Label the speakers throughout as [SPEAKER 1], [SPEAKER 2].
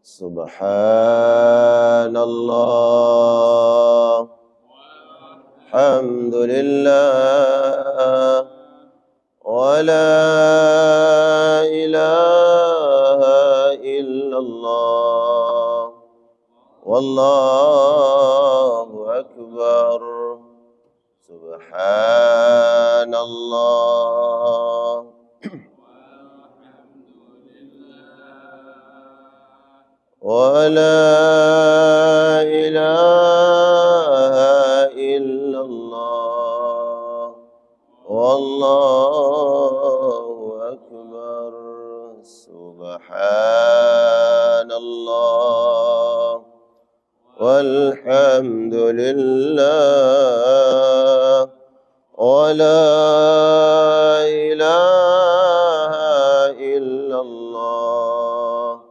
[SPEAKER 1] Subhanallah, alhamdulillah, wa la ilaha illallah, wallahu akbar. Subhanallah, wa la ilaha illallah, wallahu akbar. Subhanallah, walhamdulillah, wa la ilaha illallah,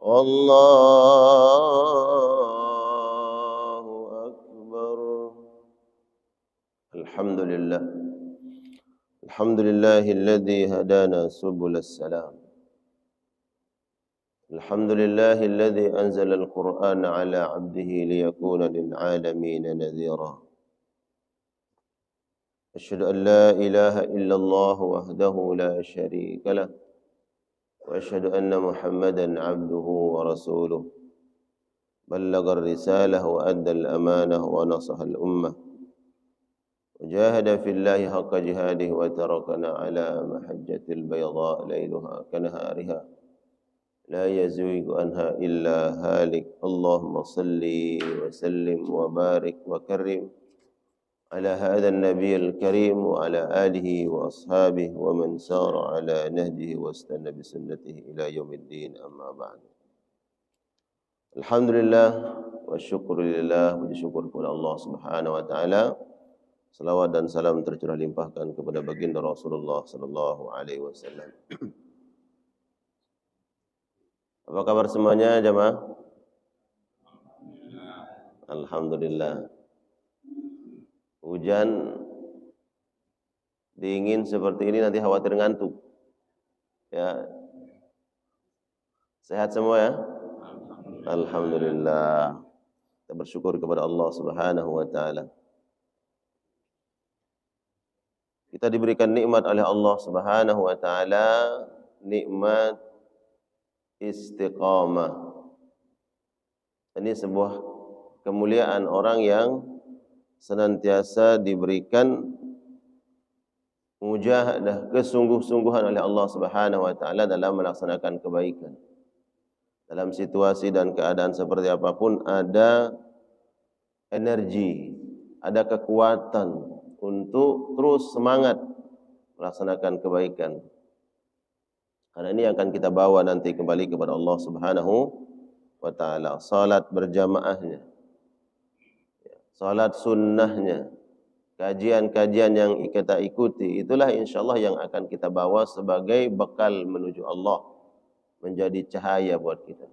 [SPEAKER 1] wallahu akbar. Alhamdulillah. Alhamdulillahilladzi hadana subulas salam. Alhamdulillahilladzi anzalal Qur'ana ala 'abdihi liyakuna lil 'alamin nadhira. Asyhadu an la ilaha illallah wahdahu la syarika lah. Wa asyhadu anna Muhammadan 'abduhu wa rasuluh. Ballagha ar-risalah wa adda al-amanah wa nasaha al-ummah. Wajahada fillahi haqqa jihadihi wa tarakana ala mahajjatil bayda lailuha kanahariha la yazighu anha illa halik. Allahumma salli wa sallim wa barik wa karim ala hadha an-nabiyil karim wa ala alihi wa ashabihi wa man sara ala nahjihi wa istana bi sunnatihi ila yaumiddin, amma ba'd. Alhamdulillah wa syukru lillah, puji syukur kepada Allah Subhanahu wa taala. Salawat dan salam tercurah limpahkan kepada baginda Rasulullah sallallahu alaihi wasallam. Apa kabar semuanya jemaah? Alhamdulillah. Hujan dingin seperti ini nanti khawatir ngantuk. Ya. Sehat semua ya? Alhamdulillah. Kita bersyukur kepada Allah Subhanahu wa taala. Kita diberikan nikmat oleh Allah Subhanahu wa taala, nikmat istiqamah. Ini sebuah kemuliaan orang yang senantiasa diberikan mujahadah, kesungguh-sungguhan oleh Allah Subhanahu wa taala dalam melaksanakan kebaikan. Dalam situasi dan keadaan seperti apapun ada energi, ada kekuatan untuk terus semangat melaksanakan kebaikan. Karena ini akan kita bawa nanti kembali kepada Allah Subhanahu wa taala. Salat berjamaahnya, salat sunnahnya, kajian-kajian yang kita ikuti, itulah insyaallah yang akan kita bawa sebagai bekal menuju Allah, menjadi cahaya buat kita.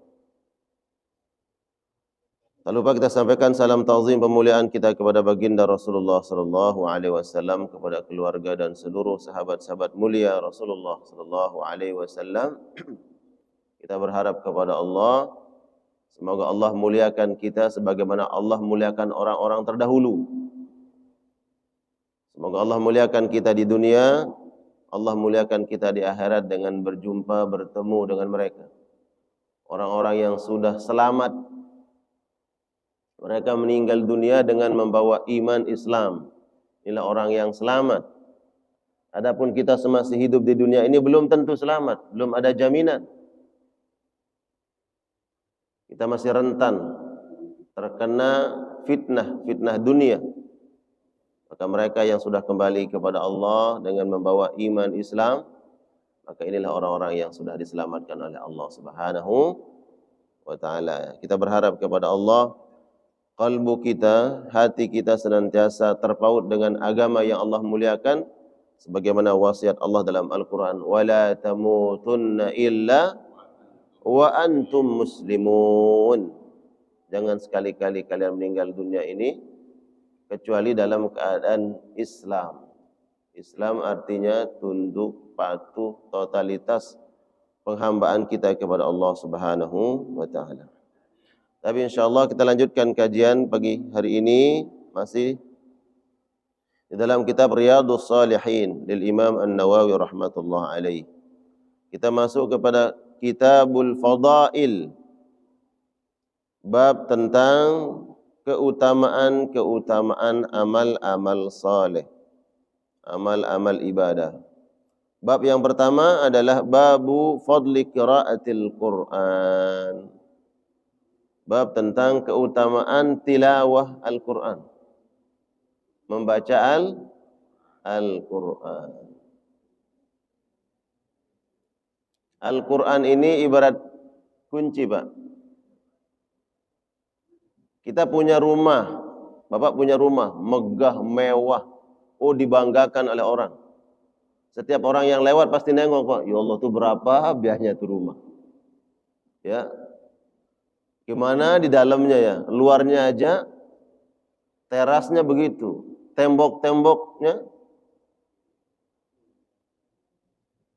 [SPEAKER 1] Tak lupa kita sampaikan salam ta'zim pemuliaan kita kepada baginda Rasulullah sallallahu alaihi wasallam, kepada keluarga dan seluruh sahabat-sahabat mulia Rasulullah sallallahu alaihi wasallam. Kita berharap kepada Allah, semoga Allah muliakan kita sebagaimana Allah muliakan orang-orang terdahulu. Semoga Allah muliakan kita di dunia, Allah muliakan kita di akhirat dengan berjumpa, bertemu dengan mereka. Orang-orang yang sudah selamat, mereka meninggal dunia dengan membawa iman Islam. Inilah orang yang selamat. Adapun kita semasa hidup di dunia ini belum tentu selamat, belum ada jaminan. Kita masih rentan terkena fitnah dunia. Maka mereka yang sudah kembali kepada Allah dengan membawa iman Islam, maka inilah orang-orang yang sudah diselamatkan oleh Allah Subhanahu wa taala. Kita berharap kepada Allah, kalbu kita, hati kita senantiasa terpaut dengan agama yang Allah muliakan, sebagaimana wasiat Allah dalam Al-Quran, wala tamutunna illa wa antum muslimun. Jangan sekali-kali kalian meninggal dunia ini kecuali dalam keadaan Islam. Islam artinya tunduk, patuh, totalitas penghambaan kita kepada Allah Subhanahu wa taala. Tapi insyaallah kita lanjutkan kajian pagi hari ini masih di dalam kitab Riyadhus Shalihin lil Imam An-Nawawi rahmatullah alaih. Kita masuk kepada Kitabul Fadail, bab tentang keutamaan amal-amal saleh, amal-amal ibadah. Bab yang pertama adalah babu fadli qiraatil Quran. Bab tentang keutamaan tilawah Al-Quran, membaca Al-Quran. Al-Quran ini ibarat kunci, Pak. Kita punya rumah, Bapak punya rumah, megah, mewah, dibanggakan oleh orang. Setiap orang yang lewat pasti nengok, Pak, ya Allah tuh berapa biayanya tuh rumah. Ya, gimana di dalamnya ya, luarnya aja, terasnya begitu, tembok-temboknya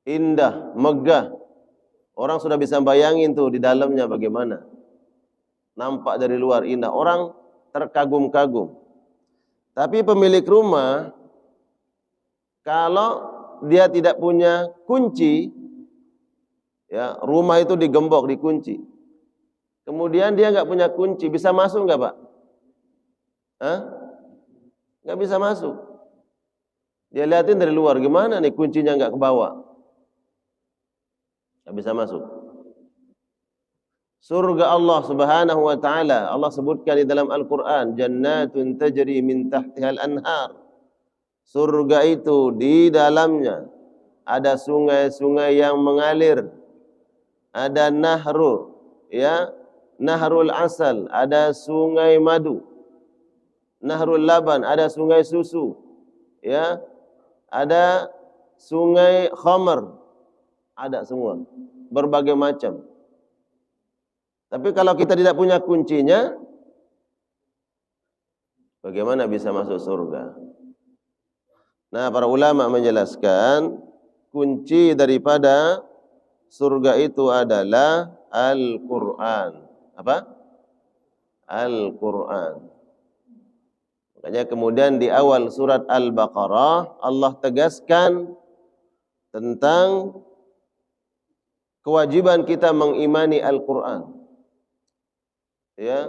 [SPEAKER 1] indah, megah. Orang sudah bisa bayangin tuh di dalamnya bagaimana. Nampak dari luar indah, orang terkagum-kagum. Tapi pemilik rumah, kalau dia tidak punya kunci, ya rumah itu digembok, dikunci. Kemudian dia nggak punya kunci, bisa masuk nggak, Pak? Nggak bisa masuk. Dia liatin dari luar, gimana nih kuncinya nggak kebawa? Nggak bisa masuk. Surga Allah Subhanahu wa taala, Allah sebutkan di dalam Al-Qur'an, jannatun tajri min tahtihal anhar. Surga itu di dalamnya ada sungai-sungai yang mengalir. Ada nahru, ya, nahrul asal, ada sungai madu. Nahrul laban, ada sungai susu. Ya. Ada sungai khamar. Ada semua, berbagai macam. Tapi kalau kita tidak punya kuncinya, bagaimana bisa masuk surga? Nah, para ulama menjelaskan kunci daripada surga itu adalah Al-Quran. Apa? Al-Quran. Makanya kemudian di awal surat Al-Baqarah Allah tegaskan tentang kewajiban kita mengimani Al-Quran. Ya,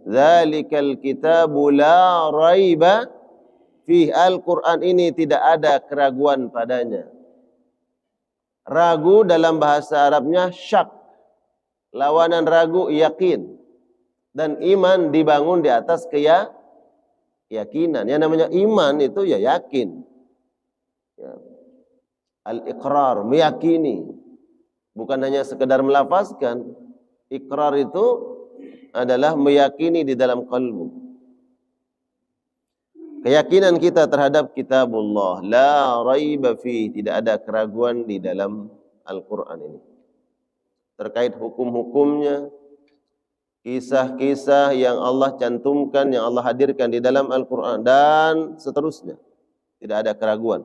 [SPEAKER 1] zalikal kitabu la raiba fi. Al-Quran ini tidak ada keraguan padanya. Ragu dalam bahasa Arabnya syak. Lawanan ragu yakin. Dan iman dibangun di atas keyakinan. Yang namanya iman itu ya yakin. Ya. Al-iqrar, meyakini. Bukan hanya sekedar melafazkan. Iqrar itu adalah meyakini di dalam qalbu. Keyakinan kita terhadap kitabullah, la raiba fi, tidak ada keraguan di dalam Al-Quran ini. Terkait hukum-hukumnya, kisah-kisah yang Allah cantumkan, yang Allah hadirkan di dalam Al-Quran, dan seterusnya. Tidak ada keraguan.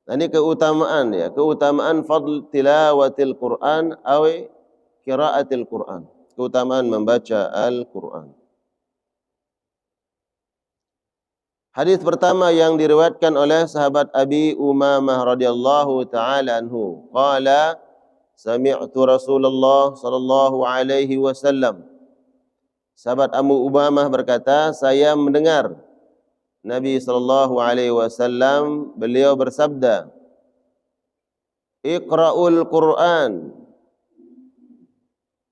[SPEAKER 1] Nah, ini keutamaan ya, keutamaan fadl tilawatil Quran aw qiraatil Quran. Keutamaan membaca Al-Quran. Hadis pertama yang diriwayatkan oleh sahabat Abi Umamah radhiyallahu taala anhu, qala sami'tu Rasulullah sallallahu alaihi wasallam. Sahabat Abu Umamah berkata, saya mendengar Nabi sallallahu alaihi wasallam, beliau bersabda, Iqra'ul Quran,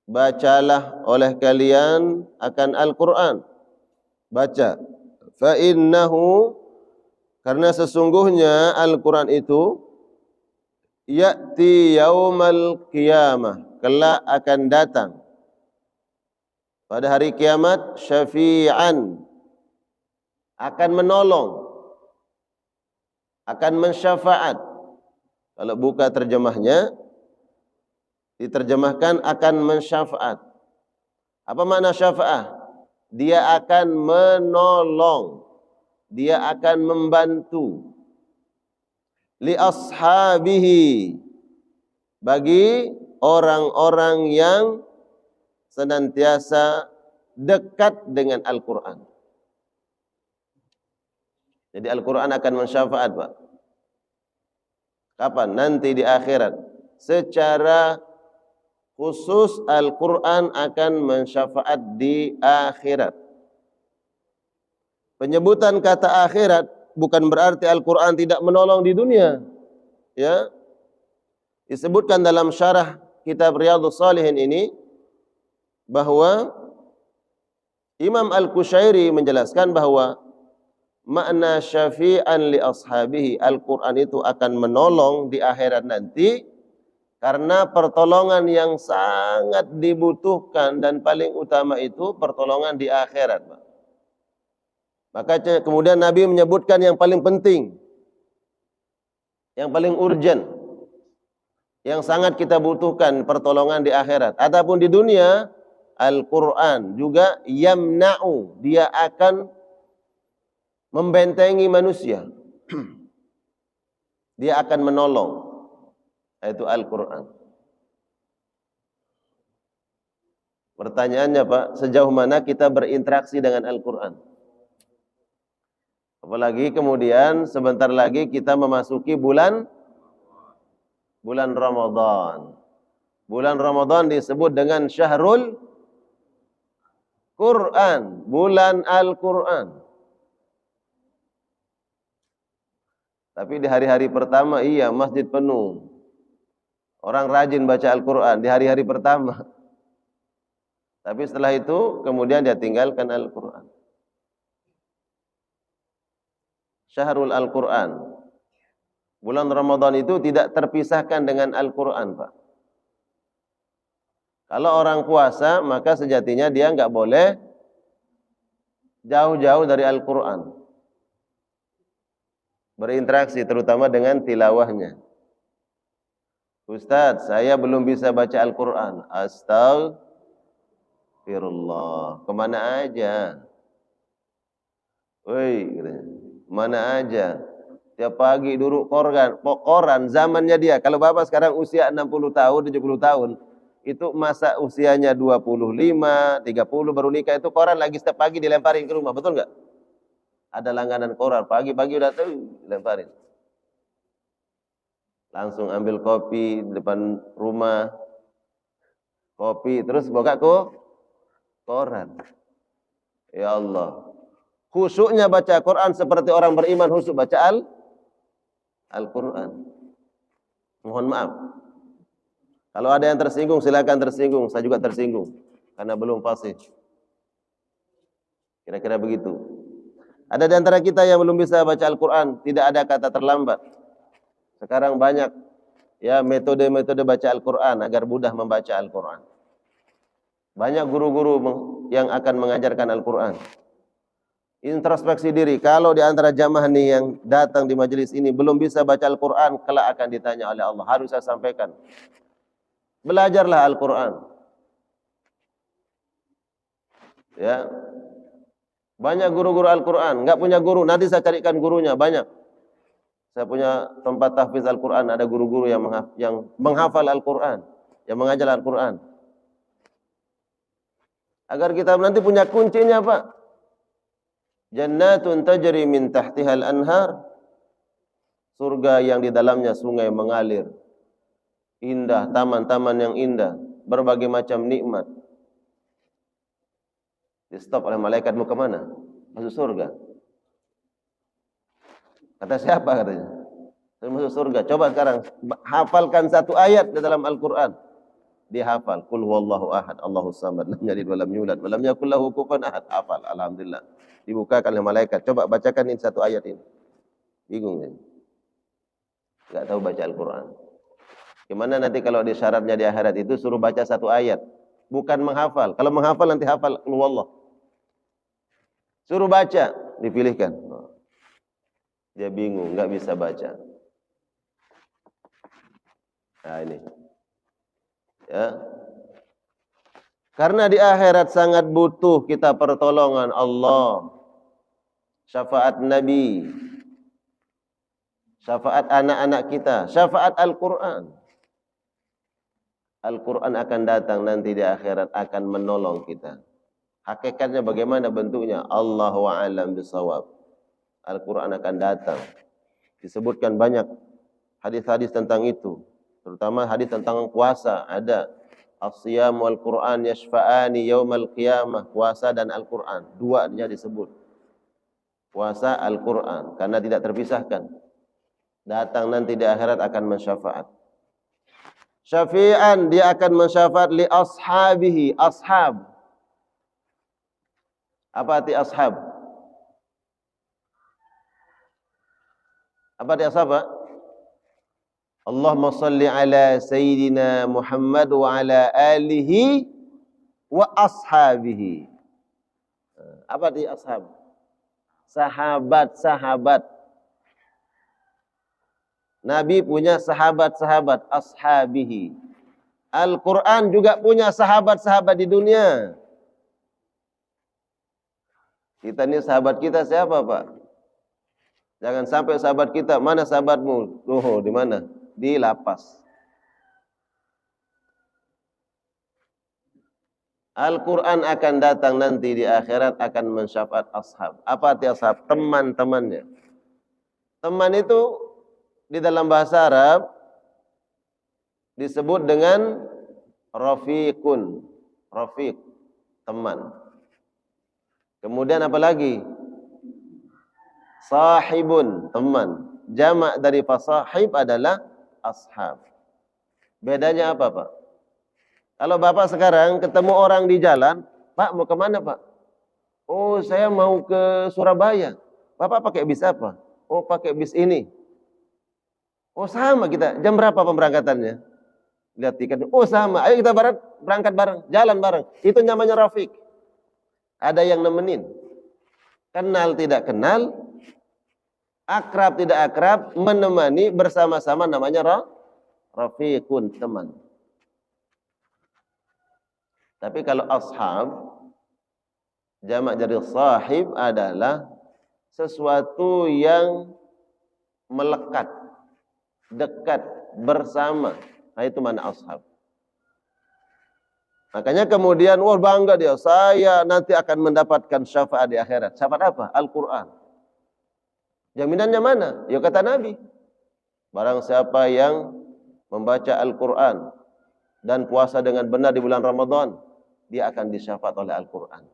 [SPEAKER 1] bacalah oleh kalian akan Al-Quran. Baca. Fa innahu, karena sesungguhnya Al-Quran itu ya'ti yaumal qiyamah, kelak akan datang pada hari kiamat, syafi'an, akan menolong, akan mensyafaat. Kalau buka terjemahnya, diterjemahkan akan mensyafaat. Apa makna syafaat? Dia akan menolong, dia akan membantu li ashabihi, bagi orang-orang yang senantiasa dekat dengan Al-Quran. Jadi Al-Quran akan mensyafaat, Pak. Kapan? Nanti di akhirat. Secara khusus Al-Quran akan mensyafaat di akhirat. Penyebutan kata akhirat bukan berarti Al-Quran tidak menolong di dunia. Ya, disebutkan dalam syarah kitab Riyadhus Shalihin ini bahwa Imam Al-Qushairi menjelaskan bahwa makna syafi'an li ashabihi, Al-Quran itu akan menolong di akhirat nanti karena pertolongan yang sangat dibutuhkan dan paling utama itu pertolongan di akhirat. Maka kemudian Nabi menyebutkan yang paling penting, yang paling urgent, yang sangat kita butuhkan pertolongan di akhirat. Adapun di dunia, Al-Quran juga yamna'u, dia akan membentengi manusia. Dia akan menolong, yaitu Al-Quran. Pertanyaannya, Pak, sejauh mana kita berinteraksi dengan Al-Quran? Apalagi kemudian sebentar lagi kita memasuki bulan Ramadan. Bulan Ramadan disebut dengan Syahrul Quran, bulan Al-Quran. Tapi di hari-hari pertama iya masjid penuh. Orang rajin baca Al-Quran di hari-hari pertama. Tapi setelah itu kemudian dia tinggalkan Al-Quran. Syahrul Al-Quran. Bulan Ramadan itu tidak terpisahkan dengan Al-Quran, Pak. Kalau orang puasa, maka sejatinya dia enggak boleh jauh-jauh dari Al-Quran. Berinteraksi terutama dengan tilawahnya. Ustaz, saya belum bisa baca Al-Quran. Astagfirullah. Kemana aja? Woi, mana aja? Tiap pagi duduk koran zamannya dia. Kalau Bapak sekarang usia 60 tahun, 70 tahun, itu masa usianya 25, 30 baru nikah, itu koran lagi setiap pagi dilemparin ke rumah, betul enggak? Ada langganan koran, pagi-pagi udah tuh lemparin. Langsung ambil kopi di depan rumah. Kopi terus buka koran. Ya Allah. Khusyuknya baca Quran seperti orang beriman khusyuk baca Al-Quran. Mohon maaf. Kalau ada yang tersinggung silakan tersinggung, saya juga tersinggung karena belum fasih. Kira-kira begitu. Ada di antara kita yang belum bisa baca Al-Quran, tidak ada kata terlambat. Sekarang banyak ya metode-metode baca Al-Quran agar mudah membaca Al-Quran. Banyak guru-guru yang akan mengajarkan Al-Quran. Introspeksi diri, kalau di antara jamaah nih yang datang di majelis ini belum bisa baca Al-Quran, kelak akan ditanya oleh Allah. Harus saya sampaikan, belajarlah Al-Quran. Ya, banyak guru-guru Al-Quran, enggak punya guru, nanti saya carikan gurunya, banyak. Saya punya tempat tahfiz Al-Quran, ada guru-guru yang menghafal Al-Quran, yang mengajar Al-Quran. Agar kita nanti punya kuncinya, Pak. Jannatun tajri min tahtihal anhar. Surga yang di dalamnya sungai mengalir. Indah, taman-taman yang indah, berbagai macam nikmat. Di stop oleh malaikat, mau kemana? Masuk surga. Kata siapa katanya? Saya masuk surga. Coba sekarang hafalkan satu ayat di dalam Al-Quran. Dia hafal. Qul huwallahu ahad, Allahus samad, lam yalid wa lam yulad wa lam yakul lahu kufuwan ahad. Hafal. Alhamdulillah. Dibukakan oleh malaikat. Coba bacakan ini satu ayat ini. Bingung kan? Enggak tahu baca Al-Quran. Gimana nanti kalau di syaratnya di akhirat itu suruh baca satu ayat, bukan menghafal. Kalau menghafal nanti hafal Qul huwallah. Suruh baca, dipilihkan. Dia bingung, enggak bisa baca. Nah ini. Ya. Karena di akhirat sangat butuh kita pertolongan Allah, syafaat Nabi, syafaat anak-anak kita, syafaat Al-Quran. Al-Quran akan datang nanti di akhirat akan menolong kita. Hakikatnya bagaimana bentuknya? Allahu a'lam bishawab. Al-Quran akan datang. Disebutkan banyak hadis-hadis tentang itu. Terutama hadis tentang puasa. Ada as-siyam wal Quran yashfa'ani yaumal qiyamah. Puasa dan Al-Quran. Dua dia disebut. Puasa Al-Quran. Karena tidak terpisahkan. Datang nanti di akhirat akan mensyafaat. Syafi'an, dia akan mensyafaat li ashabihi. Ashab. Apa arti ashab? Apa arti ashab? Allahumma salli ala Sayyidina Muhammad wa ala alihi wa ashabihi. Apa arti ashab? Sahabat-sahabat. Nabi punya sahabat-sahabat, ashabihi. Al-Quran juga punya sahabat-sahabat di dunia. Kita ini sahabat kita siapa, Pak? Jangan sampai sahabat kita, mana sahabatmu? Oh, di mana? Di lapas. Al-Quran akan datang nanti di akhirat akan mensyafaat ashab. Apa arti ashab? Teman-temannya. Teman itu di dalam bahasa Arab disebut dengan rafiqun. Rafiq, teman. Kemudian apa lagi? Sahibun, teman. Jamak dari fasahib adalah ashab. Bedanya apa, Pak? Kalau Bapak sekarang ketemu orang di jalan, Pak mau kemana, Pak? Oh, saya mau ke Surabaya. Bapak pakai bis apa? Oh, pakai bis ini. Oh, sama kita. Jam berapa pemberangkatannya? Lihat tiket. Oh, sama. Ayo kita berangkat bareng, jalan bareng. Itu namanya rafiq. Ada yang nemenin. Kenal tidak kenal, akrab tidak akrab, menemani bersama-sama namanya rafiqun, teman. Tapi kalau ashab, jamak dari sahib adalah sesuatu yang melekat, dekat, bersama. Nah, itu mana ashab. Makanya kemudian, wah bangga dia, saya nanti akan mendapatkan syafaat di akhirat. Syafaat apa? Al-Quran. Jaminannya mana? Ya kata Nabi. Barang siapa yang membaca Al-Quran dan puasa dengan benar di bulan Ramadan, dia akan disyafaat oleh Al-Quran.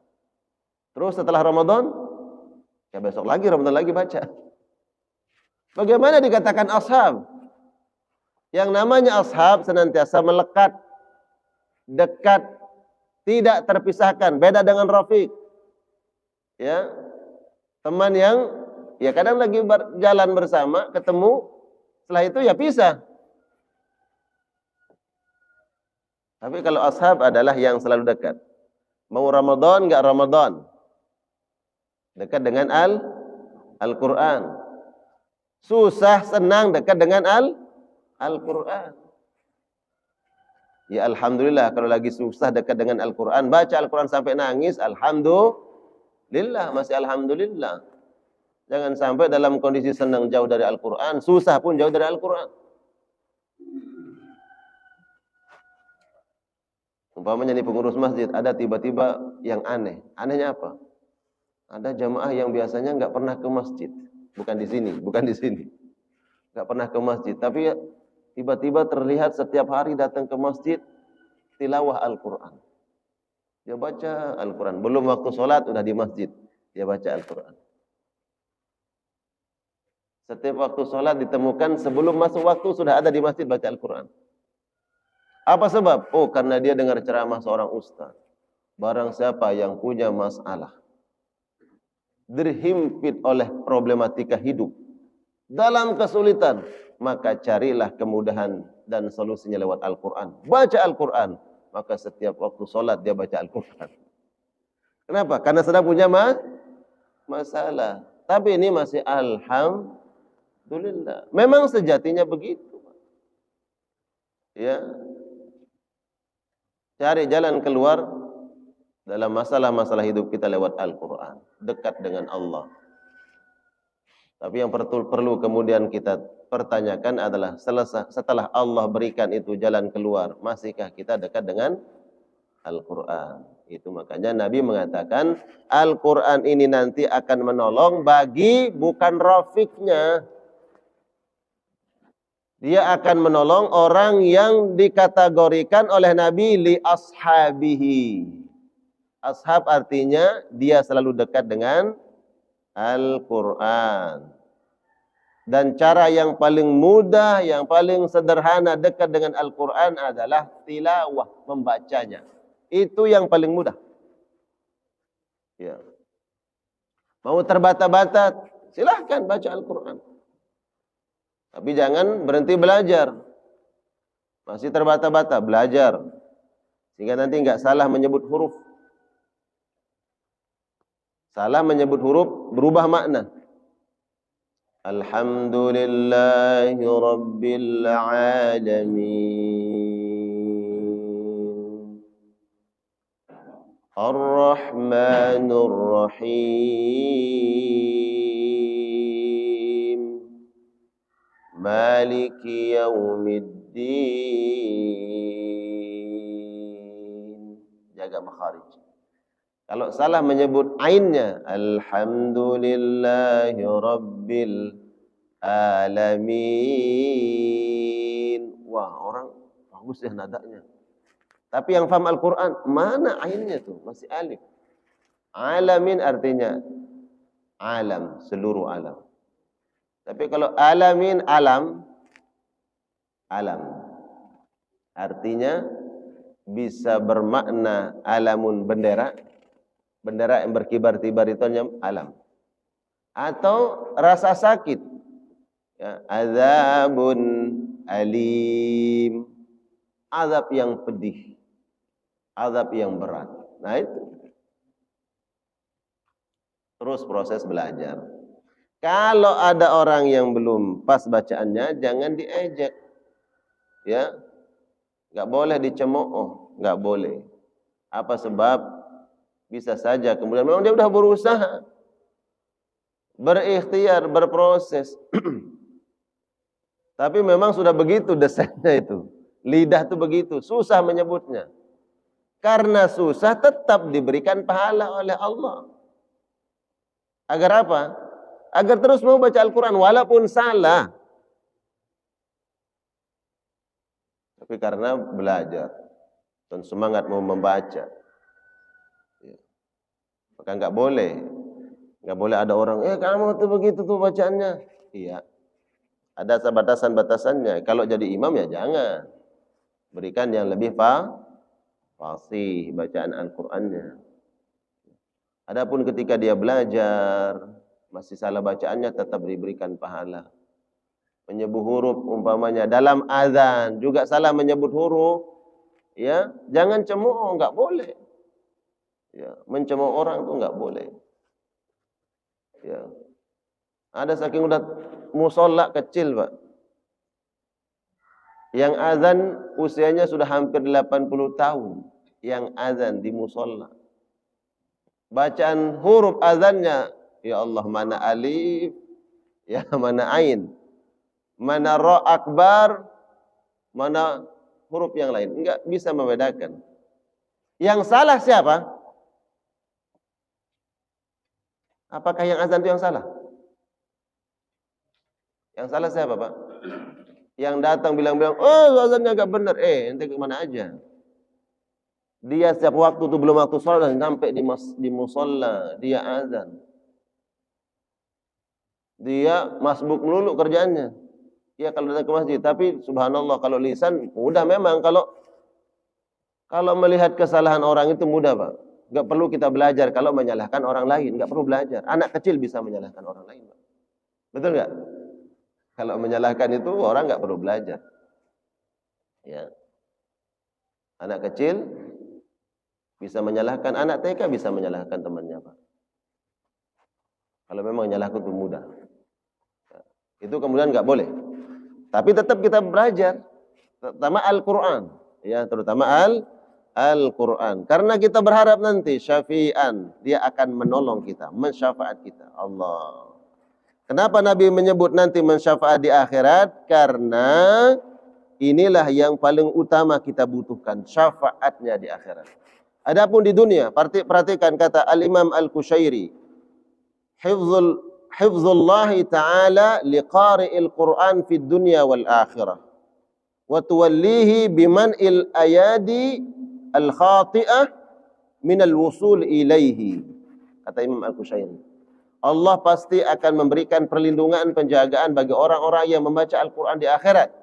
[SPEAKER 1] Terus setelah Ramadan, ya besok lagi, Ramadan lagi baca. Bagaimana dikatakan ashab? Yang namanya ashab senantiasa melekat, dekat, tidak terpisahkan. Beda dengan rafiq. Ya, teman yang ya kadang lagi jalan bersama, ketemu, setelah itu ya pisah. Tapi kalau ashab adalah yang selalu dekat. Mau Ramadan, enggak Ramadan. Dekat dengan Al-Quran. Susah, senang, dekat dengan Al-Quran. Ya Alhamdulillah, kalau lagi susah dekat dengan Al-Quran, baca Al-Quran sampai nangis, Alhamdulillah, masih Alhamdulillah. Jangan sampai dalam kondisi senang jauh dari Al-Quran, susah pun jauh dari Al-Quran. Umpamanya nih pengurus masjid, ada tiba-tiba yang aneh. Anehnya apa? Ada jamaah yang biasanya nggak pernah ke masjid. Bukan di sini. Nggak pernah ke masjid. Tapi tiba-tiba terlihat setiap hari datang ke masjid, tilawah Al-Quran. Dia baca Al-Quran. Belum waktu sholat, udah di masjid. Dia baca Al-Quran. Setiap waktu sholat ditemukan sebelum masuk waktu sudah ada di masjid baca Al-Quran. Apa sebab? Oh, karena dia dengar ceramah seorang ustaz. Barang siapa yang punya masalah, terhimpit oleh problematika hidup, dalam kesulitan, maka carilah kemudahan dan solusinya lewat Al-Quran. Baca Al-Quran. Maka setiap waktu sholat dia baca Al-Quran. Kenapa? Karena sedang punya masalah. Tapi ini masih Alhamdulillah. Memang sejatinya begitu. Ya. Cari jalan keluar dalam masalah-masalah hidup kita lewat Al-Quran. Dekat dengan Allah. Tapi yang perlu kemudian kita pertanyakan adalah setelah Allah berikan itu jalan keluar, masihkah kita dekat dengan Al-Quran? Itu makanya Nabi mengatakan Al-Quran ini nanti akan menolong bagi bukan rafiqnya. Dia akan menolong orang yang dikategorikan oleh Nabi li ashabihi. Ashab artinya dia selalu dekat dengan Al-Quran. Dan cara yang paling mudah, yang paling sederhana dekat dengan Al-Quran adalah tilawah, membacanya. Itu yang paling mudah. Ya. Mau terbata-bata, silahkan baca Al-Quran. Tapi jangan berhenti belajar. Masih terbata-bata, belajar. Sehingga nanti enggak salah menyebut huruf. Salah menyebut huruf berubah makna. Alhamdulillahi Rabbil Alamin. Ar-Rahmanur Rahim. Maliki Yaumiddin. Jaga makharij. Kalau salah menyebut ainnya, Alhamdulillahi Rabbil Alamin. Wah, orang bagus ya nadanya. Tapi yang paham Al-Quran, mana ainnya tuh? Masih alif. Alamin artinya alam, seluruh alam. Tapi kalau alamin, alam. Artinya bisa bermakna alamun, bendera. Bendera yang berkibar-kibar itu hanya alam. Atau rasa sakit. Ya, azabun alim. Azab yang pedih. Azab yang berat. Nah itu. Terus proses belajar. Kalau ada orang yang belum pas bacaannya, jangan diejek. Ya. Enggak boleh dicemooh, enggak boleh. Apa sebab? Bisa saja kemudian memang dia sudah berusaha, berikhtiar, berproses. Tapi memang sudah begitu desainnya itu. Lidah itu begitu, susah menyebutnya. Karena susah tetap diberikan pahala oleh Allah. Agar apa? Agar terus mau baca Al-Quran walaupun salah. Tapi karena belajar dan semangat mau membaca. Maka enggak boleh ada orang, kamu tuh begitu tuh bacaannya. Iya. Ada batasan-batasannya. Kalau jadi imam ya jangan. Berikan yang lebih fasih bacaan Al-Qur'annya. Adapun ketika dia belajar masih salah bacaannya tetap diberikan pahala. Menyebut huruf umpamanya dalam azan juga salah menyebut huruf, ya, jangan cemooh, enggak boleh. Ya, mencemooh orang itu enggak boleh. Ya. Ada saking udah musola kecil, Pak. Yang azan usianya sudah hampir 80 tahun. Yang azan di musola. Bacaan huruf azannya, ya Allah, mana alif, ya mana ain, mana ra akbar, mana huruf yang lain. Enggak bisa membedakan. Yang salah siapa? Apakah yang azan itu yang salah? Yang salah siapa, Pak? Yang datang bilang-bilang, azannya enggak benar. Ente kemana aja? Dia setiap waktu itu belum waktu sholat sampai di musola dia azan. Dia masbuk melulu kerjaannya. Ya kalau datang ke masjid, tapi subhanallah kalau lisan mudah memang kalau melihat kesalahan orang itu mudah, Pak. Enggak perlu kita belajar kalau menyalahkan orang lain, enggak perlu belajar. Anak kecil bisa menyalahkan orang lain, Pak. Betul enggak? Kalau menyalahkan itu orang enggak perlu belajar. Ya. Anak kecil bisa menyalahkan, anak TK bisa menyalahkan temannya, Pak. Kalau memang menyalahkan itu mudah. Ya. Itu kemudian enggak boleh. Tapi tetap kita belajar, terutama Al-Qur'an, ya, terutama Al-Quran. Karena kita berharap nanti syafi'an, dia akan menolong kita, mensyafaat kita. Allah. Kenapa Nabi menyebut nanti mensyafaat di akhirat? Karena inilah yang paling utama kita butuhkan, syafaatnya di akhirat. Adapun di dunia, perhatikan kata Al-Imam Al-Qushairi, hifzullah ta'ala liqari'il Qur'an fid dunya wal akhirah wa tuwallihi biman'il ayadi al-khati'ah minal wusul ilaihi. Kata Imam Al-Qushairi, Allah pasti akan memberikan perlindungan, penjagaan bagi orang-orang yang membaca Al-Quran di akhirat.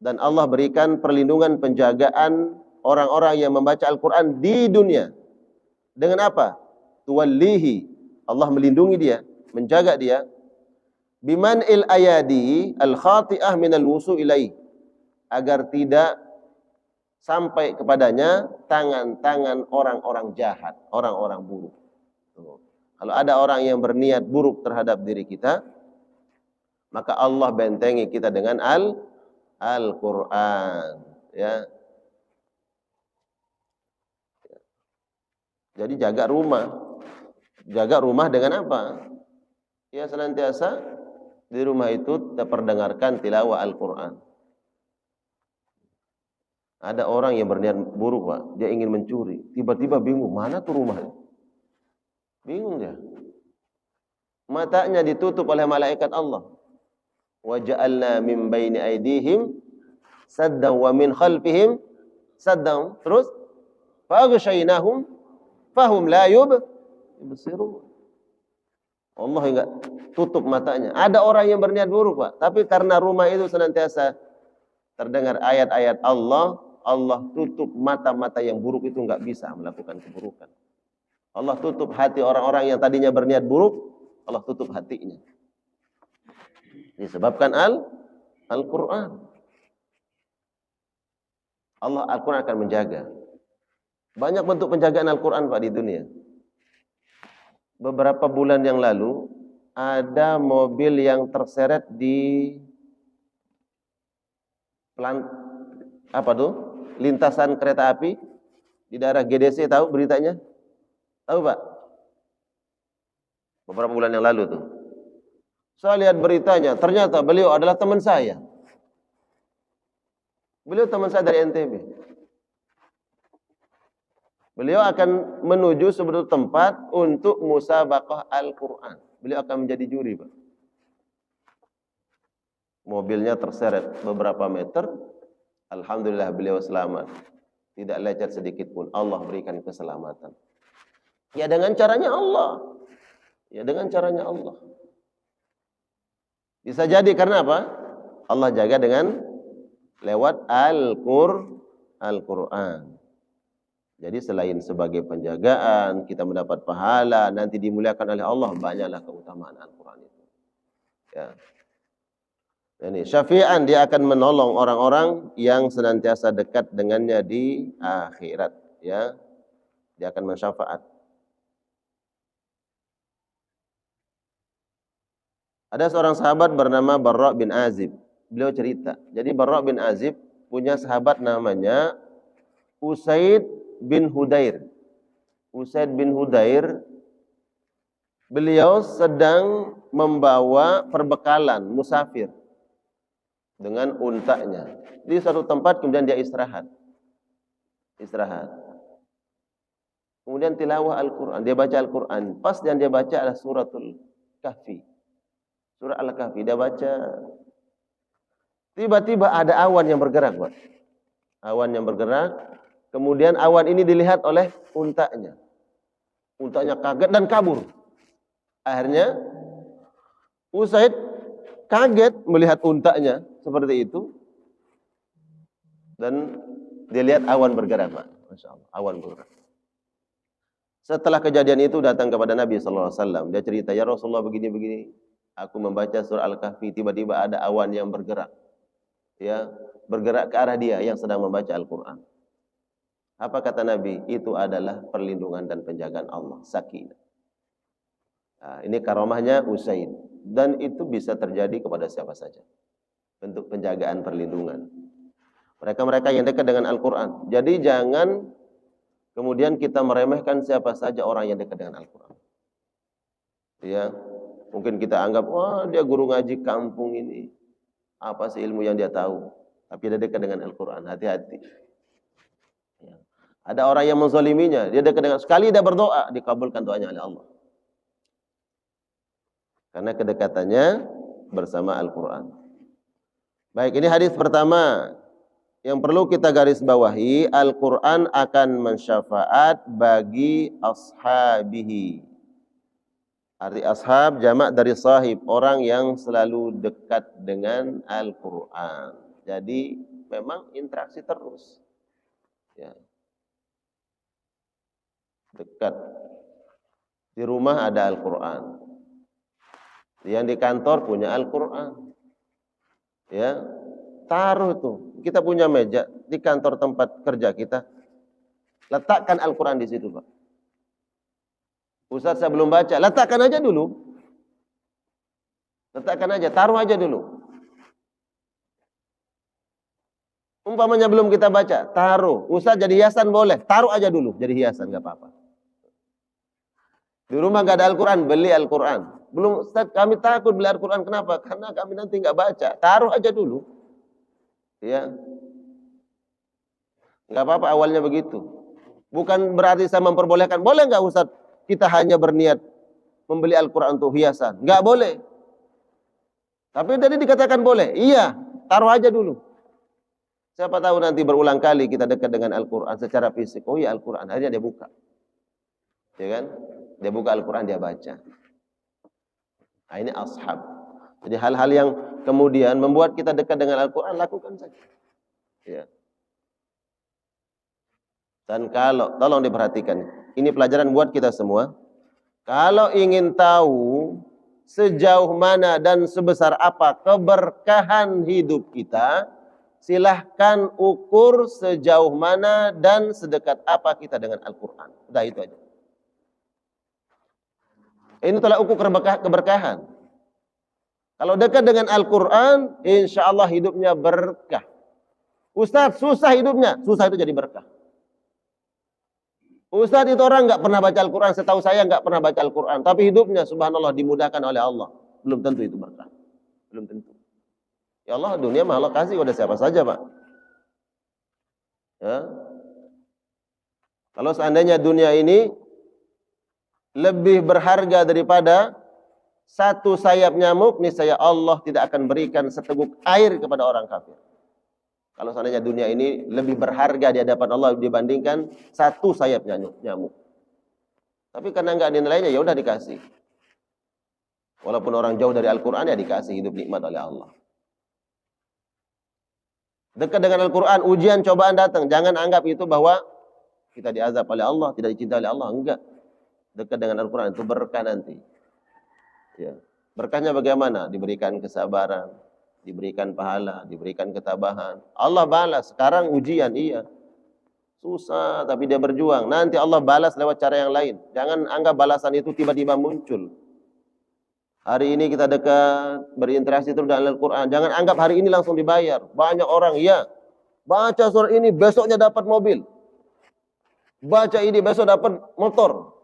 [SPEAKER 1] Dan Allah berikan perlindungan, penjagaan orang-orang yang membaca Al-Quran di dunia. Dengan apa? Tuwallihi. Allah melindungi dia, menjaga dia. Biman'il ayadi al-khati'ah minal wusu ilaih. Agar tidak sampai kepadanya tangan-tangan orang-orang jahat, orang-orang buruk. Kalau ada orang yang berniat buruk terhadap diri kita, maka Allah bentengi kita dengan Al-Quran. Ya. Jadi jaga rumah. Jaga rumah dengan apa? Ya, senantiasa di rumah itu terdengarkan tilawah Al-Quran. Ada orang yang berniat buruk, Pak. Dia ingin mencuri. Tiba-tiba bingung, mana tuh rumahnya? Bingung dia. Matanya ditutup oleh malaikat Allah. Wa ja'alna min baini aydihim saddan wa min khalfihim saddan. Terus faghshaynahum fahum la yubsirun. Allah enggak tutup matanya. Ada orang yang berniat buruk, Pak, tapi karena rumah itu senantiasa terdengar ayat-ayat Allah, Allah tutup mata-mata yang buruk itu enggak bisa melakukan keburukan. Allah tutup hati orang-orang yang tadinya berniat buruk, Allah tutup hatinya. Disebabkan Al-Quran. Allah Al-Quran akan menjaga. Banyak bentuk penjagaan Al-Quran, Pak, di dunia. Beberapa bulan yang lalu, ada mobil yang terseret di lintasan kereta api di daerah GDC, tahu beritanya? Tahu, Pak? Beberapa bulan yang lalu tuh. Saya lihat beritanya, ternyata beliau adalah teman saya. Beliau teman saya dari NTB. Beliau akan menuju sebuah tempat untuk musabaqah Al-Quran. Beliau akan menjadi juri, Pak. Mobilnya terseret beberapa meter. Alhamdulillah beliau selamat. Tidak lecet sedikit pun. Allah berikan keselamatan. Ya dengan caranya Allah. Ya dengan caranya Allah. Bisa jadi karena apa? Allah jaga dengan lewat Al-Quran. Jadi selain sebagai penjagaan, kita mendapat pahala, nanti dimuliakan oleh Allah, banyaklah keutamaan Al-Quran itu. Ya. Ini syafi'an, dia akan menolong orang-orang yang senantiasa dekat dengannya di akhirat. Ya, dia akan mensyafaat. Ada seorang sahabat bernama Barra bin Azib. Beliau cerita. Jadi Barra bin Azib punya sahabat namanya Usaid bin Hudair. Usaid bin Hudair, beliau sedang membawa perbekalan musafir dengan untanya di satu tempat, kemudian dia istirahat. Kemudian tilawah Al-Quran, dia baca Al-Quran. Pas yang dia baca adalah suratul Kahfi. Surah Al-Kahfi dia baca. Tiba-tiba ada awan yang bergerak, Pak. Awan yang bergerak. Kemudian awan ini dilihat oleh untanya. Untanya kaget dan kabur. Akhirnya Usaid kaget melihat untanya seperti itu. Dan dia lihat awan bergerak, Pak. Masya Allah, awan bergerak. Setelah kejadian itu datang kepada Nabi SAW. Dia cerita, ya Rasulullah begini-begini. Aku membaca surah Al-Kahfi, tiba-tiba ada awan yang bergerak. Ya, bergerak ke arah dia yang sedang membaca Al-Quran. Apa kata Nabi? Itu adalah perlindungan dan penjagaan Allah, sakinah. Nah, ini karomahnya Usaid. Dan itu bisa terjadi kepada siapa saja. Bentuk penjagaan, perlindungan. Mereka-mereka yang dekat dengan Al-Quran. Jadi jangan kemudian kita meremehkan siapa saja orang yang dekat dengan Al-Quran. Ya, Mungkin kita anggap, wah dia guru ngaji kampung ini. Apa sih ilmu yang dia tahu? Tapi dia dekat dengan Al-Quran, hati-hati. Ya. Ada orang yang menzaliminya, dia dekat dengan, sekali dia berdoa, dikabulkan doanya oleh Allah. Karena kedekatannya bersama Al-Quran. Baik, ini hadis pertama. Yang perlu kita garis bawahi, Al-Quran akan mensyafaat bagi ashabihi. Arti ashab jamak dari sahib, orang yang selalu dekat dengan Al-Quran. Jadi memang interaksi terus. Ya. Dekat. Di rumah ada Al-Quran. Yang di kantor punya Al-Quran. Ya, taruh tuh. Kita punya meja di kantor tempat kerja kita. Letakkan Al-Quran di situ, Pak. Ustaz, saya belum baca. Letakkan aja dulu. Letakkan aja, taruh aja dulu. Umpamanya belum kita baca, taruh. Ustaz, jadi hiasan boleh. Taruh aja dulu, jadi hiasan, nggak apa-apa. Di rumah nggak ada Al-Quran, beli Al-Quran. Belum, Ustaz, kami takut beli Al-Quran. Kenapa? Karena kami nanti nggak baca. Taruh aja dulu. Ya, nggak apa-apa awalnya begitu. Bukan berarti saya memperbolehkan. Boleh nggak Ustaz kita hanya berniat membeli Al-Quran untuk hiasan? Nggak boleh. Tapi tadi dikatakan boleh. Iya, taruh aja dulu. Siapa tahu nanti berulang kali kita dekat dengan Al-Quran secara fisik. Oh iya Al-Quran, akhirnya dia buka. Ya kan? Dia buka Al-Quran, dia baca. Nah, ini ashab. Jadi hal-hal yang kemudian membuat kita dekat dengan Al-Quran, lakukan saja. Ya. Dan kalau, tolong diperhatikan, ini pelajaran buat kita semua. Kalau ingin tahu sejauh mana dan sebesar apa keberkahan hidup kita, silahkan ukur sejauh mana dan sedekat apa kita dengan Al-Quran. Udah itu aja. Ini telah ukur keberkahan. Kalau dekat dengan Al-Quran, insya Allah hidupnya berkah. Ustaz, susah hidupnya. Susah itu jadi berkah. Ustaz, itu orang nggak pernah baca Al-Quran. Setahu saya nggak pernah baca Al-Quran. Tapi hidupnya subhanallah dimudahkan oleh Allah. Belum tentu itu berkah. Belum tentu. Ya Allah, dunia mah Allah kasih kepada siapa saja, Pak. Ya. Kalau seandainya dunia ini lebih berharga daripada satu sayap nyamuk, niscaya Allah tidak akan berikan seteguk air kepada orang kafir. Kalau seandainya dunia ini lebih berharga di hadapan Allah dibandingkan satu sayap nyamuk. Tapi karena enggak dinilainya, ya udah dikasih. Walaupun orang jauh dari Al-Quran, ya dikasih hidup nikmat oleh Allah. Dekat dengan Al-Quran, ujian, cobaan datang. Jangan anggap itu bahwa kita diazab oleh Allah, tidak dicintai oleh Allah. Enggak. Dekat dengan Al-Quran itu berkah nanti. Ya. Berkahnya bagaimana? Diberikan kesabaran, diberikan pahala, diberikan ketabahan. Allah balas. Sekarang ujian, iya. Susah, tapi dia berjuang. Nanti Allah balas lewat cara yang lain. Jangan anggap balasan itu tiba-tiba muncul. Hari ini kita dekat, berinteraksi terus dengan Al-Quran. Jangan anggap hari ini langsung dibayar. Banyak orang, ya, baca surah ini, besoknya dapat mobil. Baca ini, besok dapat motor.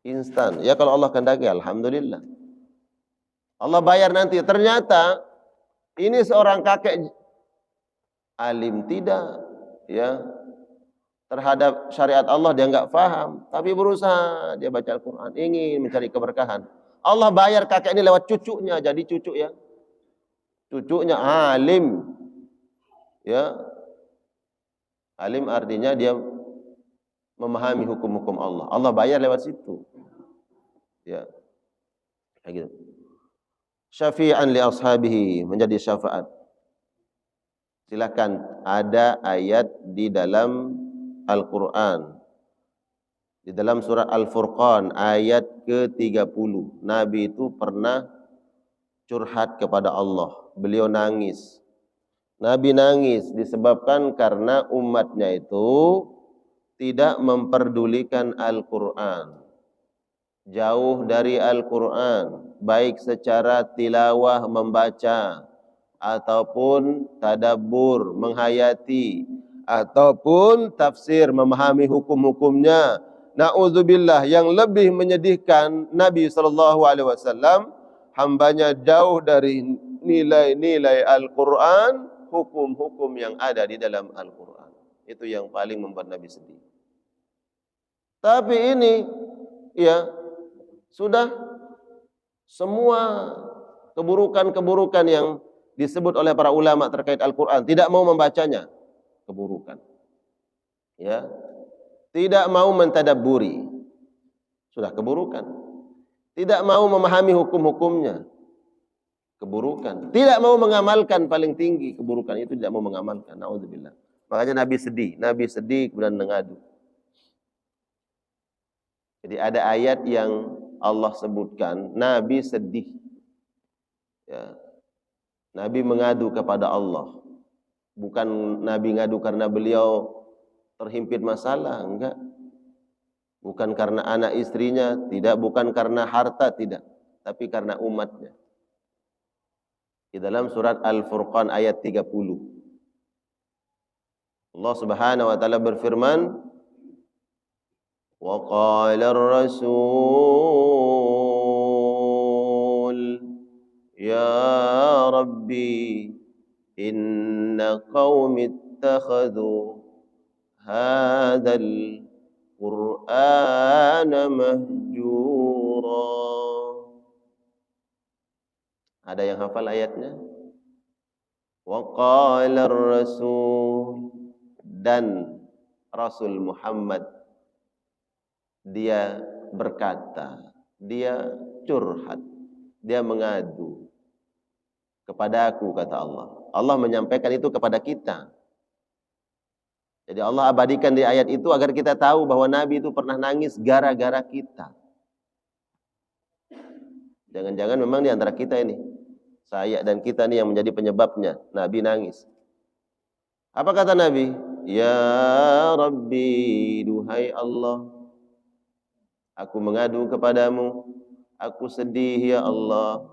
[SPEAKER 1] Instan. Ya kalau Allah kehendaki, alhamdulillah. Allah bayar nanti. Ternyata ini seorang kakek alim tidak, ya, terhadap syariat Allah dia enggak paham, tapi berusaha dia baca Al-Quran, ingin mencari keberkahan. Allah bayar kakek ini lewat cucunya, jadi cucu, ya. Cucunya alim. Ya. Alim artinya dia memahami hukum-hukum Allah. Allah bayar lewat situ. Ya. Kayak gitu. Syafi'an li ashabihi, menjadi syafaat. Silakan, ada ayat di dalam Al-Quran. Di dalam surat Al-Furqan ayat ke-30. Nabi itu pernah curhat kepada Allah. Beliau nangis. Nabi nangis disebabkan karena umatnya itu tidak memperdulikan Al-Quran. Jauh dari Al-Quran, baik secara tilawah membaca, ataupun tadabbur menghayati, ataupun tafsir memahami hukum-hukumnya, Na'udzubillah, yang lebih menyedihkan, Nabi SAW, hambanya jauh dari nilai-nilai Al-Quran, hukum-hukum yang ada di dalam Al-Quran. Itu yang paling membuat Nabi sedih. Tapi ini, ya, sudah semua keburukan-keburukan yang disebut oleh para ulama terkait Al-Quran, tidak mau membacanya, keburukan. Ya, tidak mau mentadabburi, sudah keburukan. Tidak mau memahami hukum-hukumnya, keburukan. Tidak mau mengamalkan, paling tinggi keburukan itu, tidak mau mengamalkan. Na'udzubillah. Makanya Nabi sedih kemudian mengadu. Jadi ada ayat yang Allah sebutkan, Nabi sedih. Ya. Nabi mengadu kepada Allah. Bukan Nabi ngadu karena beliau terhimpit masalah, enggak. Bukan karena anak istrinya, tidak. Bukan karena harta, tidak. Tapi karena umatnya. Di dalam surat Al-Furqan ayat 30. Allah Subhanahu wa taala berfirman, "Wa qala ar-rasul ya Rabbi inna qaumi ittakhadhu hadzal Qur'ana mahjura." Ada yang hafal ayatnya? Wa qala ar-rasul, dan Rasul Muhammad dia berkata, dia curhat, dia mengadu kepada aku, kata Allah. Allah menyampaikan itu kepada kita. Jadi Allah abadikan di ayat itu agar kita tahu bahwa Nabi itu pernah nangis gara-gara kita. Jangan-jangan memang di antara kita ini, saya dan kita ini yang menjadi penyebabnya Nabi nangis. Apa kata Nabi? Ya Rabbi, duhai Allah, aku mengadu kepadamu, aku sedih ya Allah.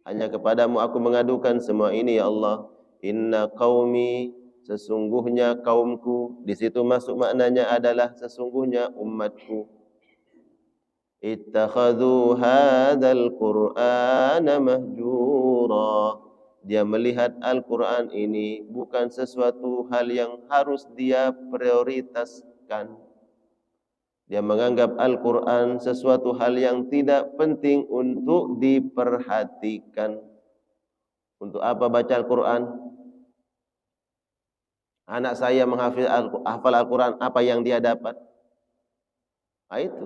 [SPEAKER 1] Hanya kepadamu aku mengadukan semua ini ya Allah. Inna qaumi, sesungguhnya kaumku, di situ masuk maknanya adalah sesungguhnya umatku. Ittakhadhu hadzal Qur'ana mahjura. Dia melihat Al-Quran ini bukan sesuatu hal yang harus dia prioritaskan. Dia menganggap Al-Quran sesuatu hal yang tidak penting untuk diperhatikan. Untuk apa baca Al-Quran? Anak saya menghafal Al-Quran, apa yang dia dapat? Nah, itu.